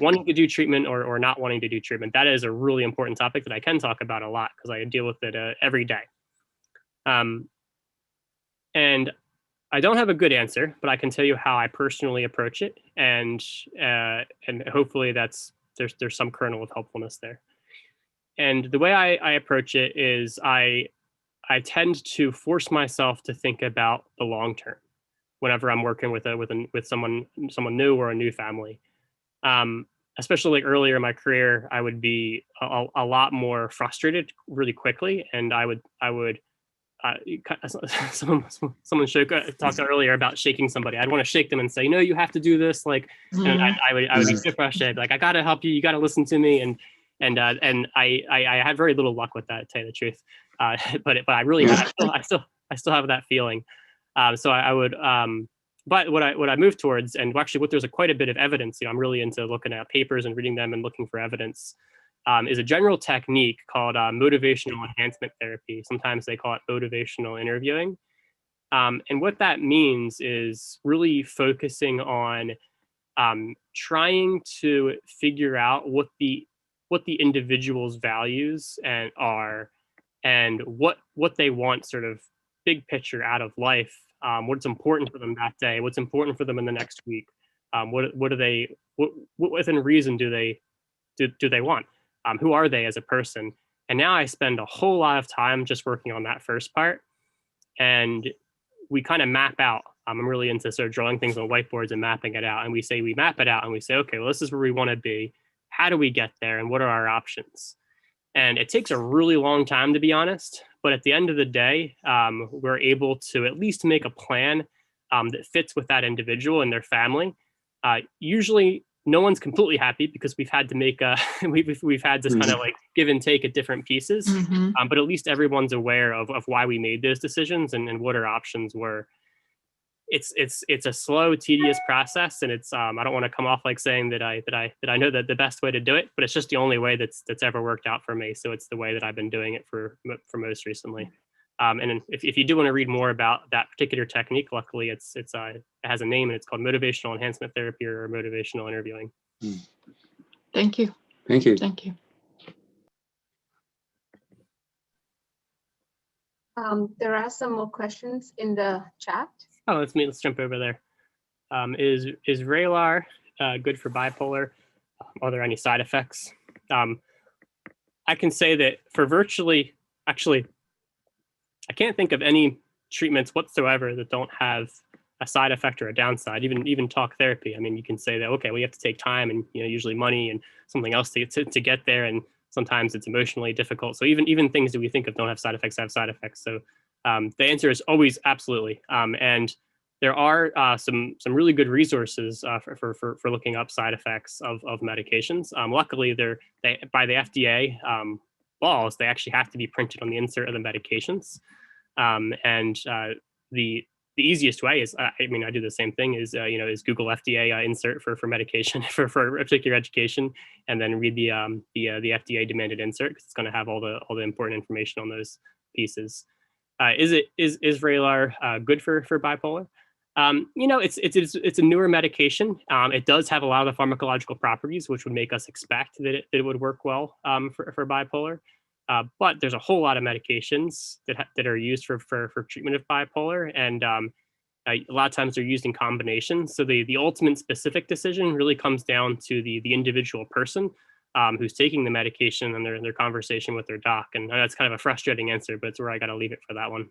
wanting to do treatment or not wanting to do treatment, that is a really important topic that I can talk about a lot because I deal with it every day. And I don't have a good answer, but I can tell you how I personally approach it, and hopefully there's some kernel of helpfulness there. And the way I approach it is I tend to force myself to think about the long term whenever I'm working with someone new or a new family. Especially like earlier in my career, I would be a lot more frustrated really quickly, and I would someone talked earlier about shaking somebody. I'd want to shake them and say, no, you have to do this. Like, and I would be so frustrated. Like, I got to help you. You got to listen to me. And I had very little luck with that, to tell you the truth. But I really, I still have that feeling. So I would, but what I move towards, and actually what there's quite a bit of evidence, I'm really into looking at papers and reading them and looking for evidence, is a general technique called motivational enhancement therapy. Sometimes they call it motivational interviewing. And what that means is really focusing on trying to figure out what the individual's values are, and what they want sort of big picture out of life, what's important for them that day, what's important for them in the next week, what within reason do they want, who are they as a person. And now I spend a whole lot of time just working on that first part, and we kind of map out. I'm really into sort of drawing things on whiteboards and mapping it out, and we map it out and we say, okay, well, this is where we want to be. How do we get there, and what are our options? And it takes a really long time, to be honest. But at the end of the day, we're able to at least make a plan that fits with that individual and their family. Usually, no one's completely happy because we've had to make we've had this kind of like give and take at different pieces. But at least everyone's aware of why we made those decisions and what our options were. It's a slow, tedious process, and it's I don't want to come off like saying that I know that the best way to do it, but it's just the only way that's ever worked out for me. So it's the way that I've been doing it for most recently. And if you do want to read more about that particular technique, luckily it has a name, and it's called motivational enhancement therapy or motivational interviewing. Thank you. Thank you. Thank you. There are some more questions in the chat. Oh, let's jump over there. Is Vraylar good for bipolar? Are there any side effects? I can say that for actually, I can't think of any treatments whatsoever that don't have a side effect or a downside. Even talk therapy. I mean, you can say that, okay, well, you have to take time and usually money and something else to get there, and sometimes it's emotionally difficult. So even things that we think of don't have side effects have side effects. So the answer is always absolutely. And there are some really good resources for looking up side effects of medications. Luckily, by the FDA laws, they actually have to be printed on the insert of the medications. And the easiest way is, I do the same thing, is Google FDA insert for medication for a particular education, and then read the FDA demanded insert, because it's going to have all the important information on those pieces. Is Vraylar good for bipolar? It's a newer medication. It does have a lot of the pharmacological properties, which would make us expect that it would work well for bipolar. But there's a whole lot of medications that are used for treatment of bipolar, and a lot of times they're used in combination. So the ultimate specific decision really comes down to the individual person who's taking the medication and their conversation with their doc. And that's kind of a frustrating answer, but it's where I got to leave it for that one.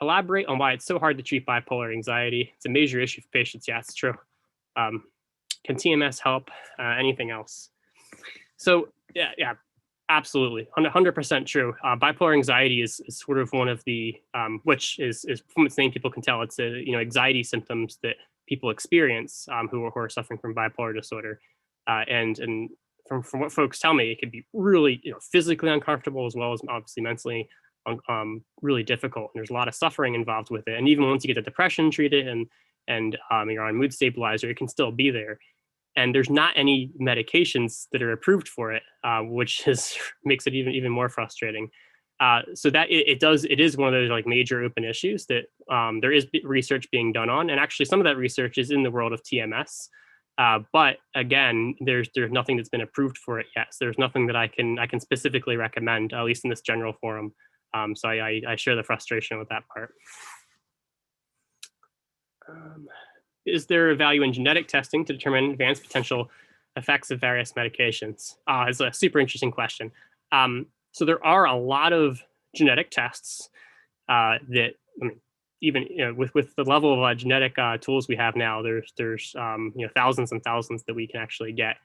Elaborate on why it's so hard to treat bipolar anxiety. It's a major issue for patients. Yeah, it's true. Can TMS help? Anything else? So yeah, absolutely, 100% true. Bipolar anxiety is sort of one of the, which is from its name, people can tell it's anxiety symptoms that people experience who are suffering from bipolar disorder. And from what folks tell me, it can be really physically uncomfortable as well as obviously mentally really difficult. And there's a lot of suffering involved with it. And even once you get the depression treated and you're on mood stabilizer, it can still be there. And there's not any medications that are approved for it, which makes it even more frustrating. So that it is one of those like major open issues that there is research being done on, and actually some of that research is in the world of TMS. But again, there's nothing that's been approved for it yet. So there's nothing that I can specifically recommend, at least in this general forum. So I share the frustration with that part. Is there a value in genetic testing to determine advanced potential effects of various medications? It's a super interesting question. So there are a lot of genetic tests that, even with the level of genetic tools we have now, there's thousands and thousands that we can actually get.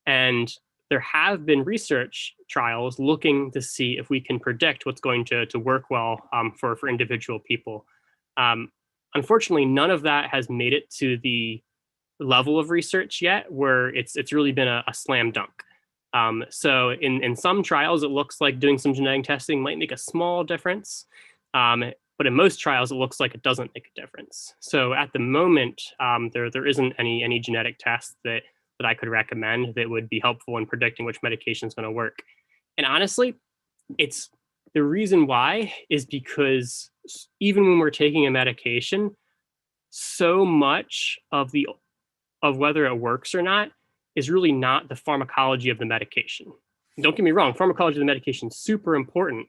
And there have been research trials looking to see if we can predict what's going to work well for individual people. Unfortunately, none of that has made it to the level of research yet where it's really been a slam dunk. So in some trials, it looks like doing some genetic testing might make a small difference. But in most trials, it looks like it doesn't make a difference. So at the moment, there isn't any genetic test that I could recommend that would be helpful in predicting which medication is going to work. And honestly, it's the reason why is because even when we're taking a medication, so much of whether it works or not is really not the pharmacology of the medication. Don't get me wrong, pharmacology of the medication is super important,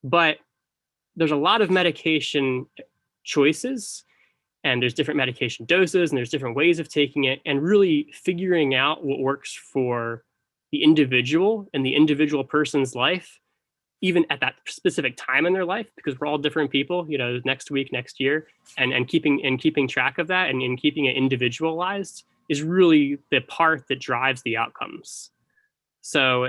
but there's a lot of medication choices, and there's different medication doses, and there's different ways of taking it, and really figuring out what works for the individual and the individual person's life, even at that specific time in their life, because we're all different people, next week, next year, and keeping track of that and keeping it individualized is really the part that drives the outcomes. So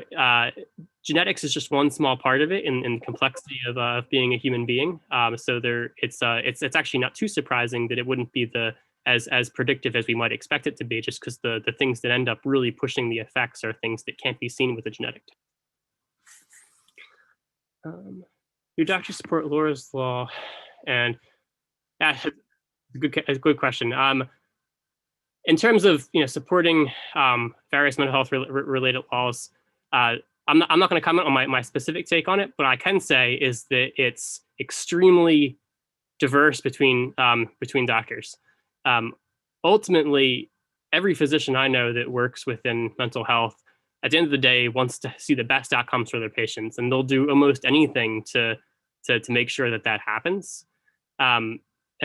genetics is just one small part of it in the complexity of being a human being. So it's actually not too surprising that it wouldn't be as predictive as we might expect it to be, just because the things that end up really pushing the effects are things that can't be seen with a genetic test. Your doctor support Laura's law, and that's a good question. In terms of supporting various mental health related laws, I'm not going to comment on my specific take on it, but I can say is that it's extremely diverse between doctors. Ultimately, every physician I know that works within mental health, at the end of the day, wants to see the best outcomes for their patients, and they'll do almost anything to make sure that happens. And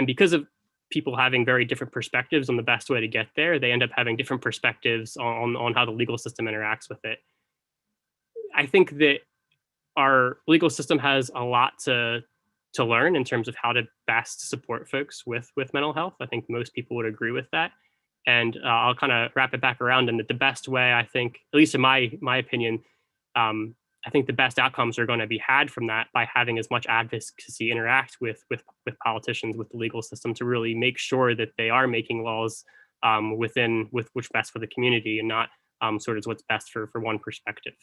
because of people having very different perspectives on the best way to get there, they end up having different perspectives on how the legal system interacts with it. I think that our legal system has a lot to learn in terms of how to best support folks with mental health. I think most people would agree with that. And I'll kind of wrap it back around in that the best way, I think, at least in my opinion, I think the best outcomes are going to be had from that by having as much advocacy interact with politicians, with the legal system, to really make sure that they are making laws with which best for the community, and not sort of what's best for one perspective.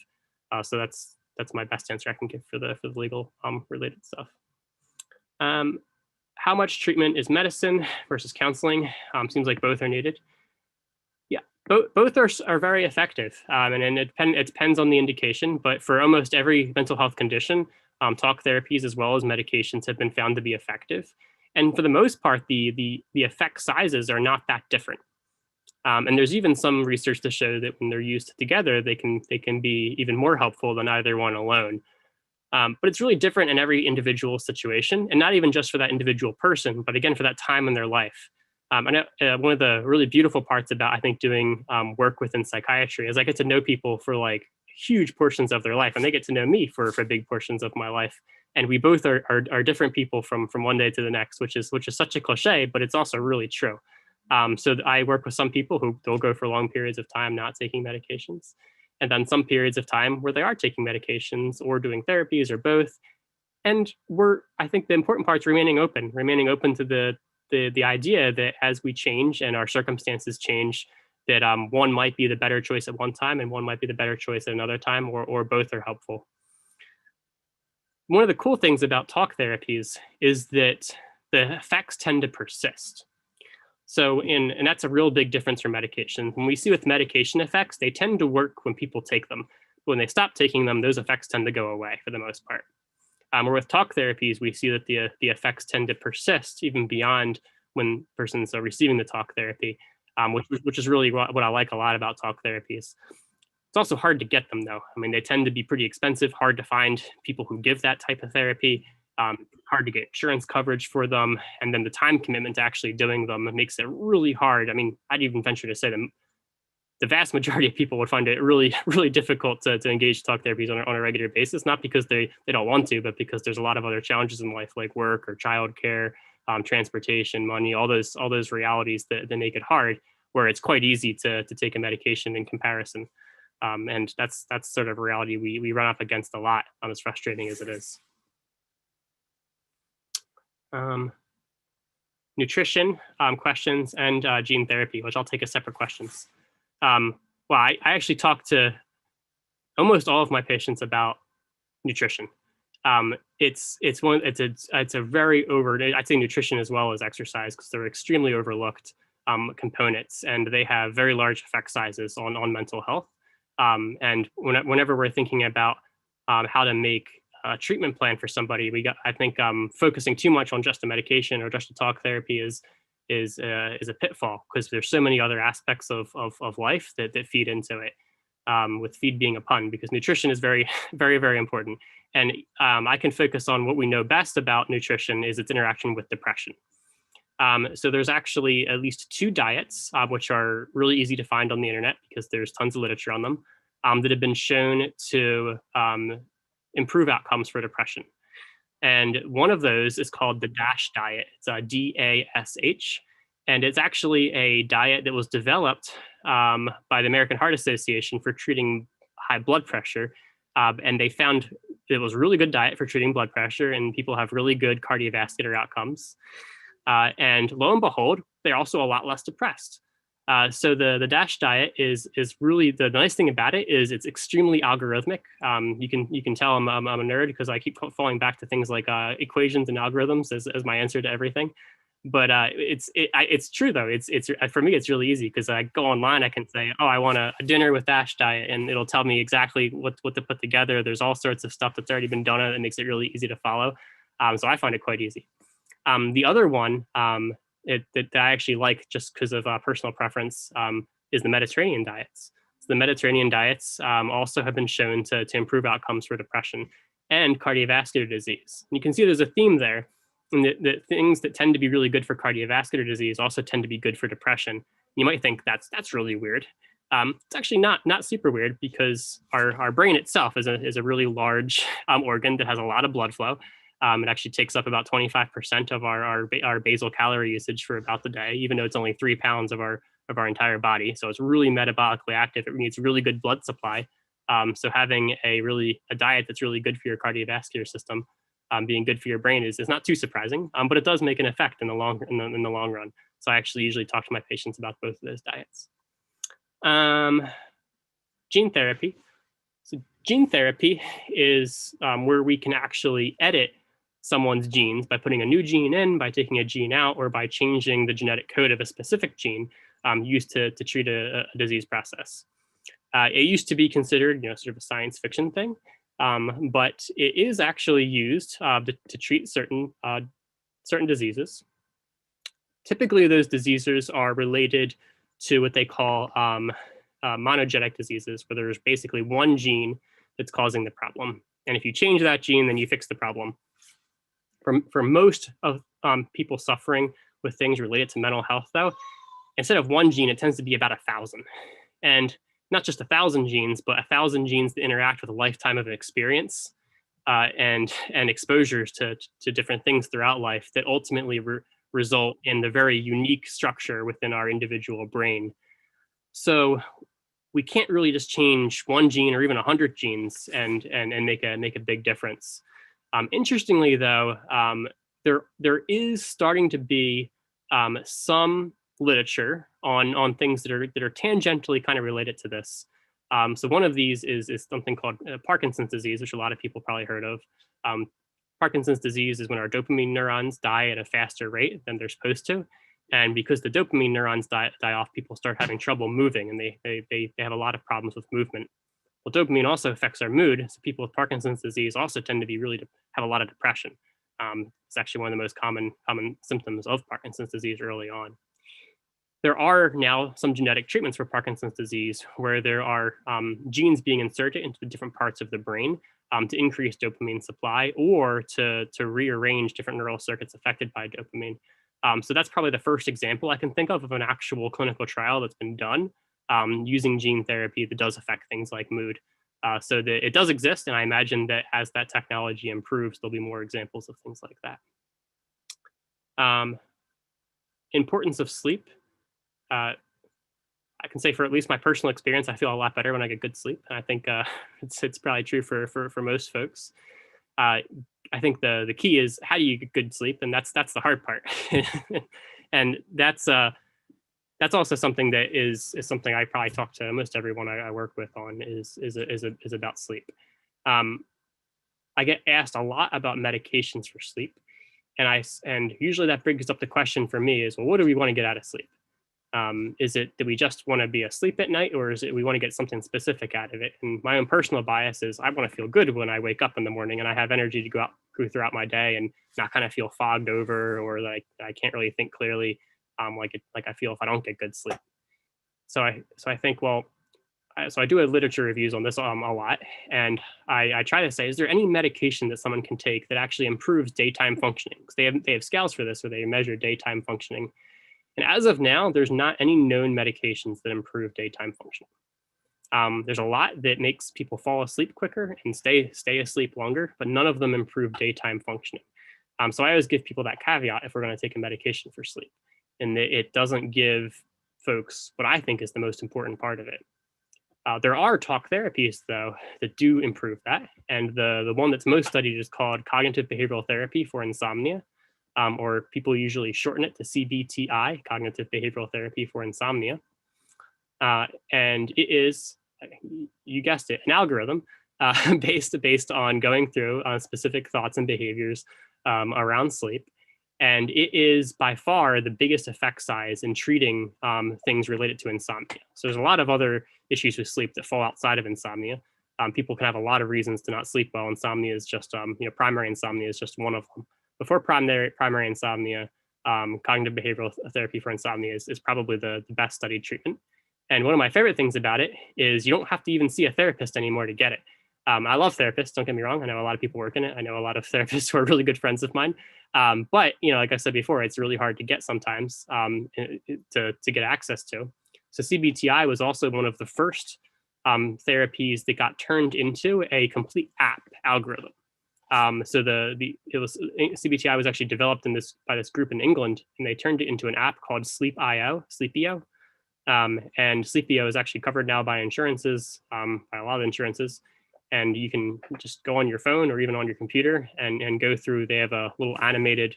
So that's my best answer I can give for the legal related stuff. How much treatment is medicine versus counseling? Seems like both are needed. Yeah, both are very effective, and it depends on the indication. But for almost every mental health condition, talk therapies as well as medications have been found to be effective. And for the most part, the effect sizes are not that different. And there's even some research to show that when they're used together, they can be even more helpful than either one alone. But it's really different in every individual situation, and not even just for that individual person, but again, for that time in their life. I know one of the really beautiful parts about, I think, doing work within psychiatry is I get to know people for like huge portions of their life, and they get to know me for big portions of my life. And we both are different people from one day to the next, which is such a cliche, but it's also really true. So I work with some people who they'll go for long periods of time not taking medications, and then some periods of time where they are taking medications or doing therapies or both. And I think the important part is remaining open to the idea that as we change and our circumstances change, that one might be the better choice at one time and one might be the better choice at another time, or both are helpful. One of the cool things about talk therapies is that the effects tend to persist. So and that's a real big difference from medication. When we see with medication effects, they tend to work when people take them. When they stop taking them, those effects tend to go away for the most part. Or with talk therapies, we see that the effects tend to persist even beyond when persons are receiving the talk therapy, which is really what I like a lot about talk therapies. It's also hard to get them, though. I mean, they tend to be pretty expensive, hard to find people who give that type of therapy, hard to get insurance coverage for them, and then the time commitment to actually doing them makes it really hard. I mean, I'd even venture to say that the vast majority of people would find it really, really difficult to engage talk therapies on a regular basis, not because they don't want to, but because there's a lot of other challenges in life, like work or childcare, transportation, money, all those realities that make it hard, where it's quite easy to take a medication in comparison. And that's sort of a reality we run up against a lot, as frustrating as it is. Nutrition questions and gene therapy, which I'll take as separate questions. Well, I actually talk to almost all of my patients about nutrition. It's a very I'd say nutrition as well as exercise, because they're extremely overlooked components, and they have very large effect sizes on mental health. And whenever we're thinking about how to make a treatment plan for somebody, I think focusing too much on just a medication or just a talk therapy is a pitfall, because there's so many other aspects of life that feed into it, with feed being a pun, because nutrition is very, very, very important. And I can focus on what we know best about nutrition is its interaction with depression. So there's actually at least 2 diets, which are really easy to find on the internet because there's tons of literature on them, that have been shown to improve outcomes for depression. And one of those is called the DASH diet. It's a DASH. And it's actually a diet that was developed by the American Heart Association for treating high blood pressure. And they found it was a really good diet for treating blood pressure, and people have really good cardiovascular outcomes. And lo and behold, they're also a lot less depressed. So the DASH diet is really, the nice thing about it is it's extremely algorithmic. You can tell I'm a nerd because I keep falling back to things like equations and algorithms as my answer to everything. But it's true though. It's for me it's really easy, because I go online, I can say, oh, I want a dinner with DASH diet, and it'll tell me exactly what to put together. There's all sorts of stuff that's already been done, and it makes it really easy to follow. So I find it quite easy. The other one that I actually like, just because of personal preference, is the Mediterranean diets. So the Mediterranean diets also have been shown to improve outcomes for depression and cardiovascular disease. And you can see there's a theme there, and the things that tend to be really good for cardiovascular disease also tend to be good for depression. You might think that's really weird. It's actually not super weird, because our brain itself is a really large organ that has a lot of blood flow. It actually takes up about 25% of our basal calorie usage for about the day, even though it's only 3 pounds of our entire body. So it's really metabolically active. It needs really good blood supply. So having a diet that's really good for your cardiovascular system, being good for your brain is not too surprising, but it does make an effect in the long run. So I actually usually talk to my patients about both of those diets. Gene therapy. So gene therapy is where we can actually edit someone's genes by putting a new gene in, by taking a gene out, or by changing the genetic code of a specific gene used to treat a disease process. It used to be considered, sort of a science fiction thing, but it is actually used to treat certain diseases. Typically, those diseases are related to what they call monogenic diseases, where there's basically one gene that's causing the problem. And if you change that gene, then you fix the problem. For most of people suffering with things related to mental health, though, instead of one gene, it tends to be about 1,000. And not just 1,000 genes, but 1,000 genes that interact with a lifetime of experience and exposures to different things throughout life that ultimately result in the very unique structure within our individual brain. So we can't really just change one gene or even 100 genes and make a big difference. Interestingly, though, there is starting to be some literature on things that are tangentially kind of related to this. So one of these is something called Parkinson's disease, which a lot of people probably heard of. Parkinson's disease is when our dopamine neurons die at a faster rate than they're supposed to. And because the dopamine neurons die off, people start having trouble moving, and they have a lot of problems with movement. Well, dopamine also affects our mood. So people with Parkinson's disease also tend to be have a lot of depression. It's actually one of the most common symptoms of Parkinson's disease early on. There are now some genetic treatments for Parkinson's disease where there are genes being inserted into the different parts of the brain to increase dopamine supply or to rearrange different neural circuits affected by dopamine. So that's probably the first example I can think of an actual clinical trial that's been done using gene therapy that does affect things like mood. So it does exist, and I imagine that as that technology improves, there'll be more examples of things like that. Importance of sleep. I can say for at least my personal experience, I feel a lot better when I get good sleep. And I think it's probably true for most folks. I think the key is how do you get good sleep, and that's the hard part. And that's also something that is something I probably talk to almost everyone I work with on is about sleep. I get asked a lot about medications for sleep, and usually that brings up the question for me is, well, what do we want to get out of sleep? Is it that we just want to be asleep at night, or is it we want to get something specific out of it? And my own personal bias is I want to feel good when I wake up in the morning and I have energy to go throughout my day and not kind of feel fogged over or like I can't really think clearly like I feel if I don't get good sleep. So I think, well, so I do literature reviews on this a lot, and I try to say, is there any medication that someone can take that actually improves daytime functioning? Because they have scales for this where they measure daytime functioning. And as of now, there's not any known medications that improve daytime functioning. There's a lot that makes people fall asleep quicker and stay asleep longer, but none of them improve daytime functioning. So I always give people that caveat if we're going to take a medication for sleep, and it doesn't give folks what I think is the most important part of it. There are talk therapies, though, that do improve that. And the one that's most studied is called cognitive behavioral therapy for insomnia. Or people usually shorten it to CBTI, cognitive behavioral therapy for insomnia. And it is, you guessed it, an algorithm based on going through specific thoughts and behaviors around sleep. And it is by far the biggest effect size in treating things related to insomnia. So there's a lot of other issues with sleep that fall outside of insomnia. People can have a lot of reasons to not sleep well. Insomnia is just, primary insomnia is just one of them. Before primary insomnia, cognitive behavioral therapy for insomnia is probably the best studied treatment. And one of my favorite things about it is you don't have to even see a therapist anymore to get it. I love therapists, don't get me wrong. I know a lot of people work in it. I know a lot of therapists who are really good friends of mine. But, like I said before, it's really hard to get sometimes to get access to. So CBTI was also one of the first therapies that got turned into a complete app algorithm. So CBTI was actually developed by this group in England, and they turned it into an app called Sleep.io. And Sleep.io is actually covered now by insurances, by a lot of insurances. And you can just go on your phone or even on your computer and go through. They have a little animated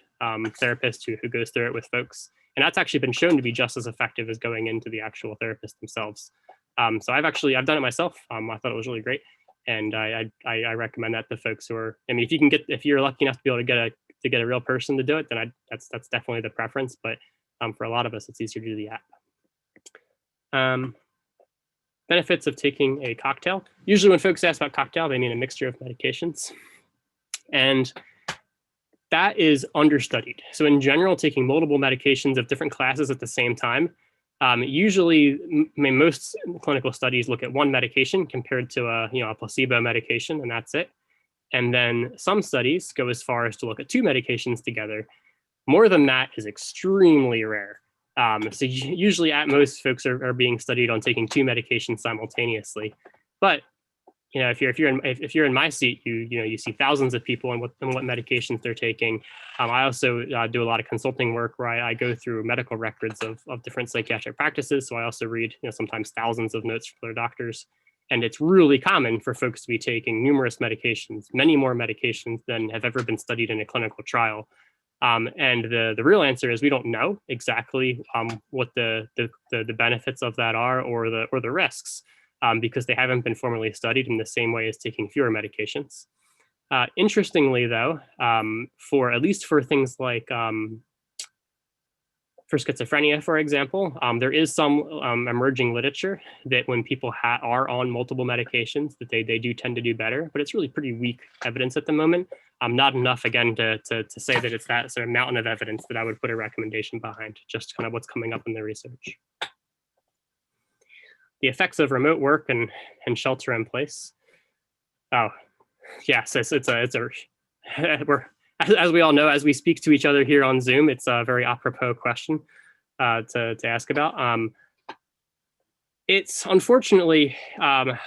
therapist who goes through it with folks. And that's actually been shown to be just as effective as going into the actual therapist themselves. So I've done it myself. I thought it was really great. And I recommend that to folks who are, if you're lucky enough to be able to get a real person to do it, then that's definitely the preference. But for a lot of us, it's easier to do the app. Benefits of taking a cocktail. Usually when folks ask about cocktail, they mean a mixture of medications. And that is understudied. So in general, taking multiple medications of different classes at the same time Usually, most clinical studies look at one medication compared to a placebo medication, and that's it. And then some studies go as far as to look at two medications together. More than that is extremely rare. So usually at most folks are being studied on taking two medications simultaneously. But if you're in my seat, you see thousands of people and what medications they're taking. I also do a lot of consulting work where I go through medical records of different psychiatric practices. So I also read sometimes thousands of notes from their doctors. And it's really common for folks to be taking numerous medications, many more medications than have ever been studied in a clinical trial. And the real answer is we don't know exactly what the benefits of that are or the risks, because they haven't been formally studied in the same way as taking fewer medications. Interestingly, though, at least for things like for schizophrenia, for example, there is some emerging literature that when people are on multiple medications, that they do tend to do better, but it's really pretty weak evidence at the moment. Not enough, again, to say that it's that sort of mountain of evidence that I would put a recommendation behind, just kind of what's coming up in the research. The effects of remote work and shelter in place. Oh, yes, as we all know, as we speak to each other here on Zoom, it's a very apropos question to ask about. It's unfortunately, for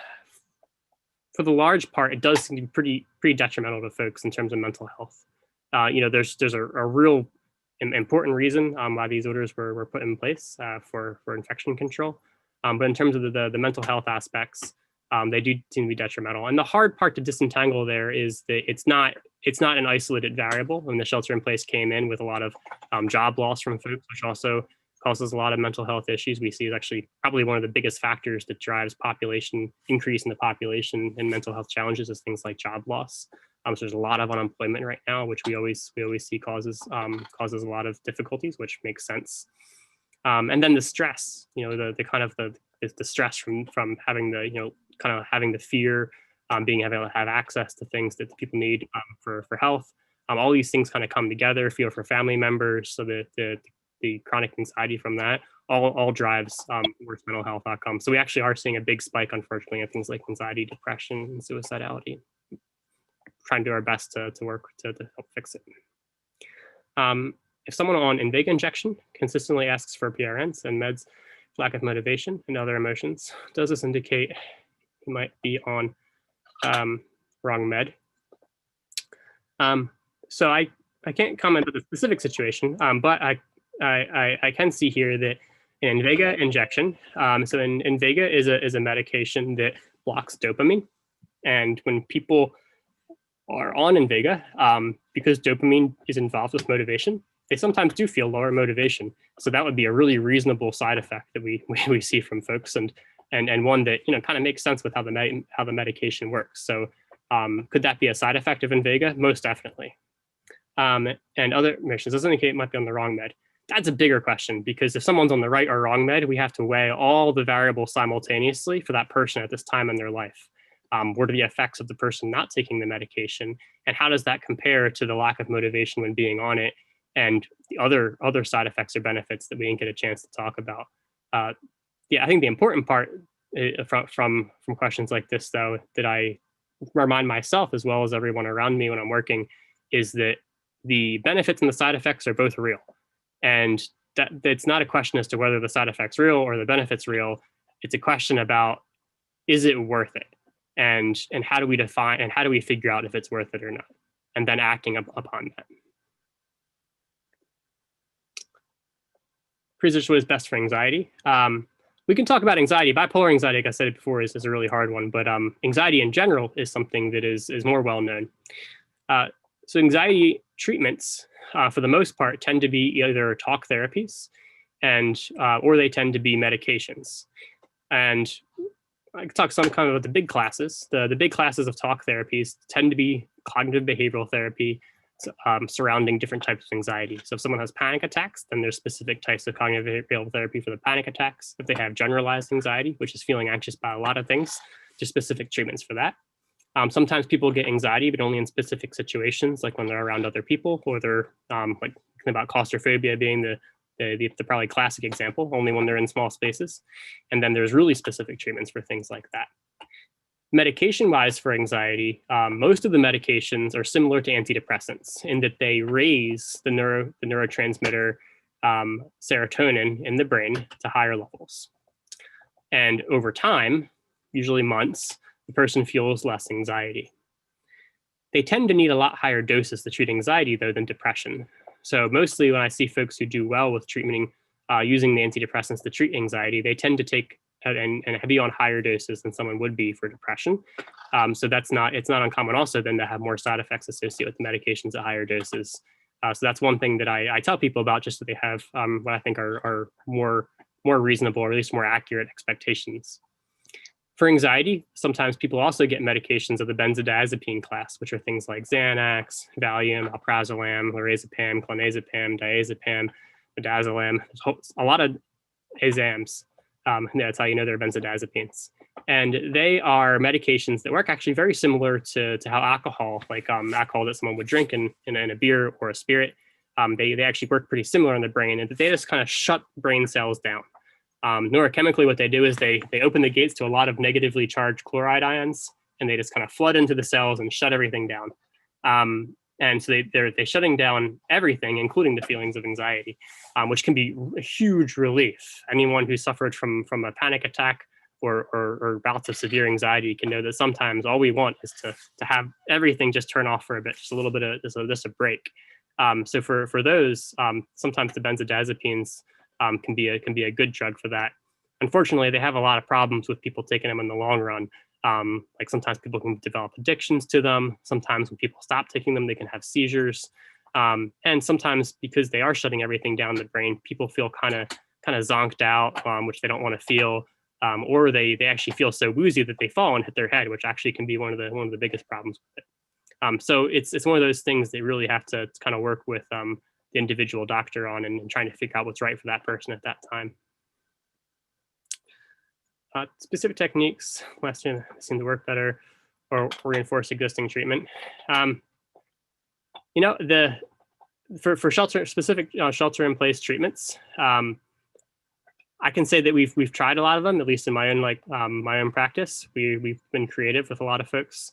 the large part, it does seem to be pretty detrimental to folks in terms of mental health. There's a real important reason why these orders were put in place for infection control. But in terms of the mental health aspects, they do seem to be detrimental. And the hard part to disentangle there is that it's not an isolated variable. When the shelter in place came in with a lot of job loss from folks, which also causes a lot of mental health issues, we see is actually probably one of the biggest factors that drives increase in the population and mental health challenges is things like job loss. So there's a lot of unemployment right now, which we always see causes a lot of difficulties, which makes sense. And then the stress, the stress from having having the fear, being able to have access to things that people need for health. All these things kind of come together, fear for family members, so the chronic anxiety from that all drives worse mental health outcomes. So we actually are seeing a big spike, unfortunately, in things like anxiety, depression, and suicidality. Trying to do our best to work to help fix it. If someone on Invega injection consistently asks for PRNs and meds, lack of motivation and other emotions, does this indicate he might be on wrong med? So I can't comment on the specific situation, but I can see here that in Invega injection, so Invega is a medication that blocks dopamine, and when people are on Invega, because dopamine is involved with motivation, they sometimes do feel lower motivation. So that would be a really reasonable side effect that we see from folks, and one that kind of makes sense with how the medication works. So could that be a side effect of Invega? Most definitely. And other missions doesn't indicate it might be on the wrong med. That's a bigger question, because if someone's on the right or wrong med, we have to weigh all the variables simultaneously for that person at this time in their life. What are the effects of the person not taking the medication, and how does that compare to the lack of motivation when being on it, and the other side effects or benefits that we didn't get a chance to talk about? I think the important part from questions like this, though, that I remind myself as well as everyone around me when I'm working, is that the benefits and the side effects are both real, and that it's not a question as to whether the side effect's real or the benefit's real. It's a question about, is it worth it? And how do we define and how do we figure out if it's worth it or not, and then acting upon that. Research what is best for anxiety. We can talk about anxiety. Bipolar anxiety, like I said before, is a really hard one, but anxiety in general is something that is more well known. So anxiety treatments, for the most part, tend to be either talk therapies, or they tend to be medications. And I can talk some kind of about the big classes. The big classes of talk therapies tend to be cognitive behavioral therapy surrounding different types of anxiety. So if someone has panic attacks, then there's specific types of cognitive behavioral therapy for the panic attacks. If they have generalized anxiety, which is feeling anxious about a lot of things, there's specific treatments for that. Sometimes people get anxiety, but only in specific situations, like when they're around other people, or they're like about claustrophobia being the the probably classic example, only when they're in small spaces. And then there's really specific treatments for things like that. Medication-wise for anxiety, most of the medications are similar to antidepressants in that they raise the neurotransmitter serotonin in the brain to higher levels. And over time, usually months, the person feels less anxiety. They tend to need a lot higher doses to treat anxiety, though, than depression. So mostly when I see folks who do well with treatment using the antidepressants to treat anxiety, they tend to take and be on higher doses than someone would be for depression. So it's not uncommon also then to have more side effects associated with the medications at higher doses. So that's one thing that I tell people about, just so they have what I think are more reasonable, or at least more accurate expectations. For anxiety, sometimes people also get medications of the benzodiazepine class, which are things like Xanax, Valium, alprazolam, lorazepam, clonazepam, diazepam, midazolam, a lot of AZAMs. That's how you know they're benzodiazepines. And they are medications that work actually very similar to how alcohol, like alcohol that someone would drink in a beer or a spirit, they actually work pretty similar in the brain, and they just kind of shut brain cells down. Neurochemically, what they do is they open the gates to a lot of negatively charged chloride ions, and they just kind of flood into the cells and shut everything down. And so they're shutting down everything, including the feelings of anxiety, which can be a huge relief. Anyone who suffered from a panic attack or bouts of severe anxiety can know that sometimes all we want is to have everything just turn off for a bit, just a little bit of just a break. So for those, sometimes the benzodiazepines can be a good drug for that. Unfortunately, they have a lot of problems with people taking them in the long run. Like sometimes people can develop addictions to them. Sometimes when people stop taking them, they can have seizures. And sometimes because they are shutting everything down in the brain, people feel kind of zonked out, which they don't want to feel, or they actually feel so woozy that they fall and hit their head, which actually can be one of the biggest problems with it. So it's one of those things they really have to kind of work with the individual doctor on and trying to figure out what's right for that person at that time. Specific techniques, last year seem to work better or reinforce existing treatment. For specific shelter in place treatments, I can say that we've tried a lot of them, at least in my own practice. We've been creative with a lot of folks.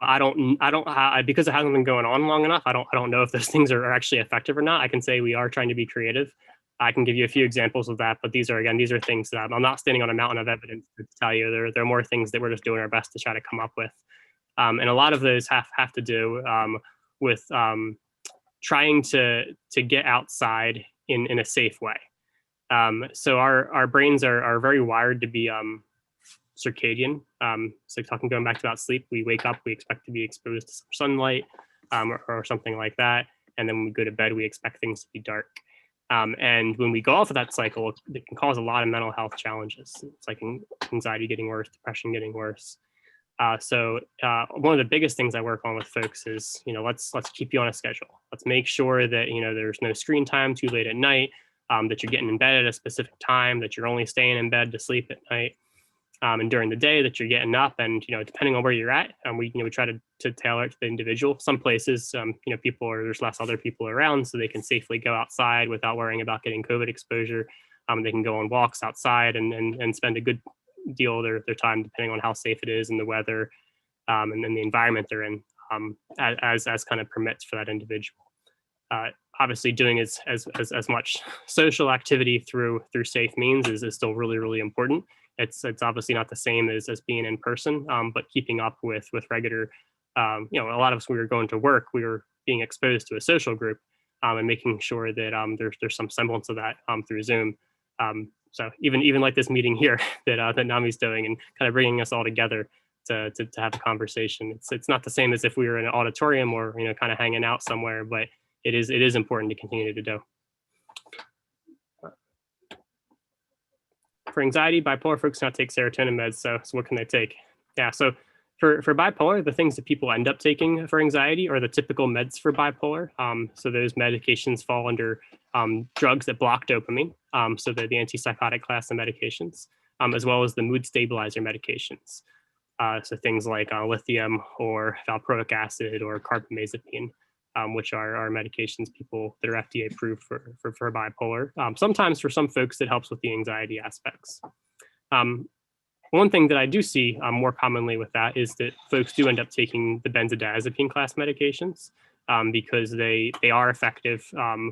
Because it hasn't been going on long enough, I don't know if those things are actually effective or not. I can say we are trying to be creative. I can give you a few examples of that, but these are things that I'm not standing on a mountain of evidence to tell you. There are more things that we're just doing our best to try to come up with. And a lot of those have to do with trying to get outside in a safe way. So our brains are very wired to be circadian. So going back to about sleep, we wake up, we expect to be exposed to some sunlight or something like that. And then when we go to bed, we expect things to be dark. And when we go off of that cycle, it can cause a lot of mental health challenges. It's like anxiety getting worse, depression getting worse. So one of the biggest things I work on with folks is, let's keep you on a schedule. Let's make sure that, there's no screen time too late at night, that you're getting in bed at a specific time, that you're only staying in bed to sleep at night. And during the day that you're getting up, and depending on where you're at, we try to tailor it to the individual. Some places, there's less other people around, so they can safely go outside without worrying about getting COVID exposure. They can go on walks outside and spend a good deal of their time, depending on how safe it is and the weather, and then the environment they're in, as kind of permits for that individual. Obviously, doing as much social activity through safe means is still really, really important. It's obviously not the same as being in person, but keeping up with regular, a lot of us, we were going to work, we were being exposed to a social group, and making sure that there's some semblance of that through Zoom. So even like this meeting here that NAMI's doing, and kind of bringing us all together to have a conversation. It's not the same as if we were in an auditorium or kind of hanging out somewhere, but it is important to continue to do. For anxiety, bipolar folks now take serotonin meds. So what can they take? Yeah, so for bipolar, the things that people end up taking for anxiety are the typical meds for bipolar. So those medications fall under drugs that block dopamine. So they're the antipsychotic class of medications, as well as the mood stabilizer medications. So things like lithium or valproic acid or carbamazepine. which are medications people that are FDA approved for bipolar. Sometimes for some folks, it helps with the anxiety aspects. One thing that I do see more commonly with that is that folks do end up taking the benzodiazepine class medications because they are effective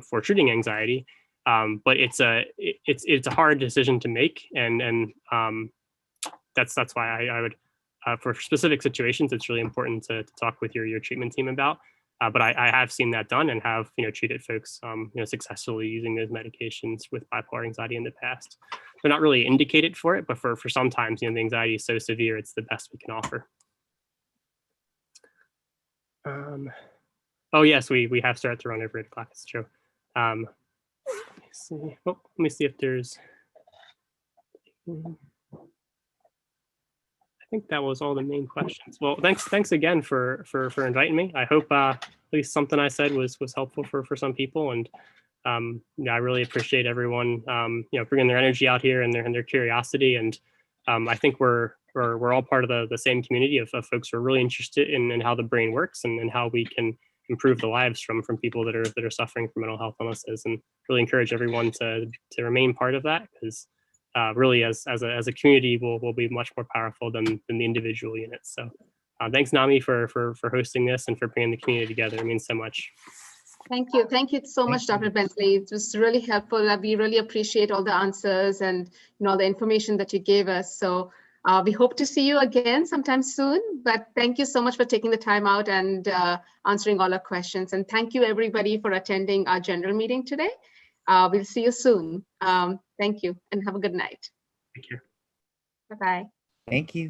for treating anxiety, but it's a hard decision to make, and that's why I would for specific situations it's really important to talk with your treatment team about. But I have seen that done and have treated folks successfully using those medications with bipolar anxiety in the past. They're not really indicated for it, but for sometimes the anxiety is so severe it's the best we can offer. Oh yes, we have started to run over 8 o'clock. It's true. Let me see. Oh, let me see if there's. I think that was all the main questions. Well, thanks again for inviting me. I hope at least something I said was helpful for some people, and I really appreciate everyone bringing their energy out here and their curiosity. And I think we're all part of the same community of folks who are really interested in how the brain works and how we can improve the lives from people that are suffering from mental health illnesses, and really encourage everyone to remain part of that, because really as a community we'll be much more powerful than the individual units. So thanks NAMI for hosting this and for bringing the community together. It means so much. Thank you so much, Dr. Bensley. It was really helpful. We really appreciate all the answers and all the information that you gave us. So we hope to see you again sometime soon, but thank you so much for taking the time out and answering all our questions. And thank you everybody for attending our general meeting today. We'll see you soon. Thank you and have a good night. Thank you. Bye-bye. Thank you.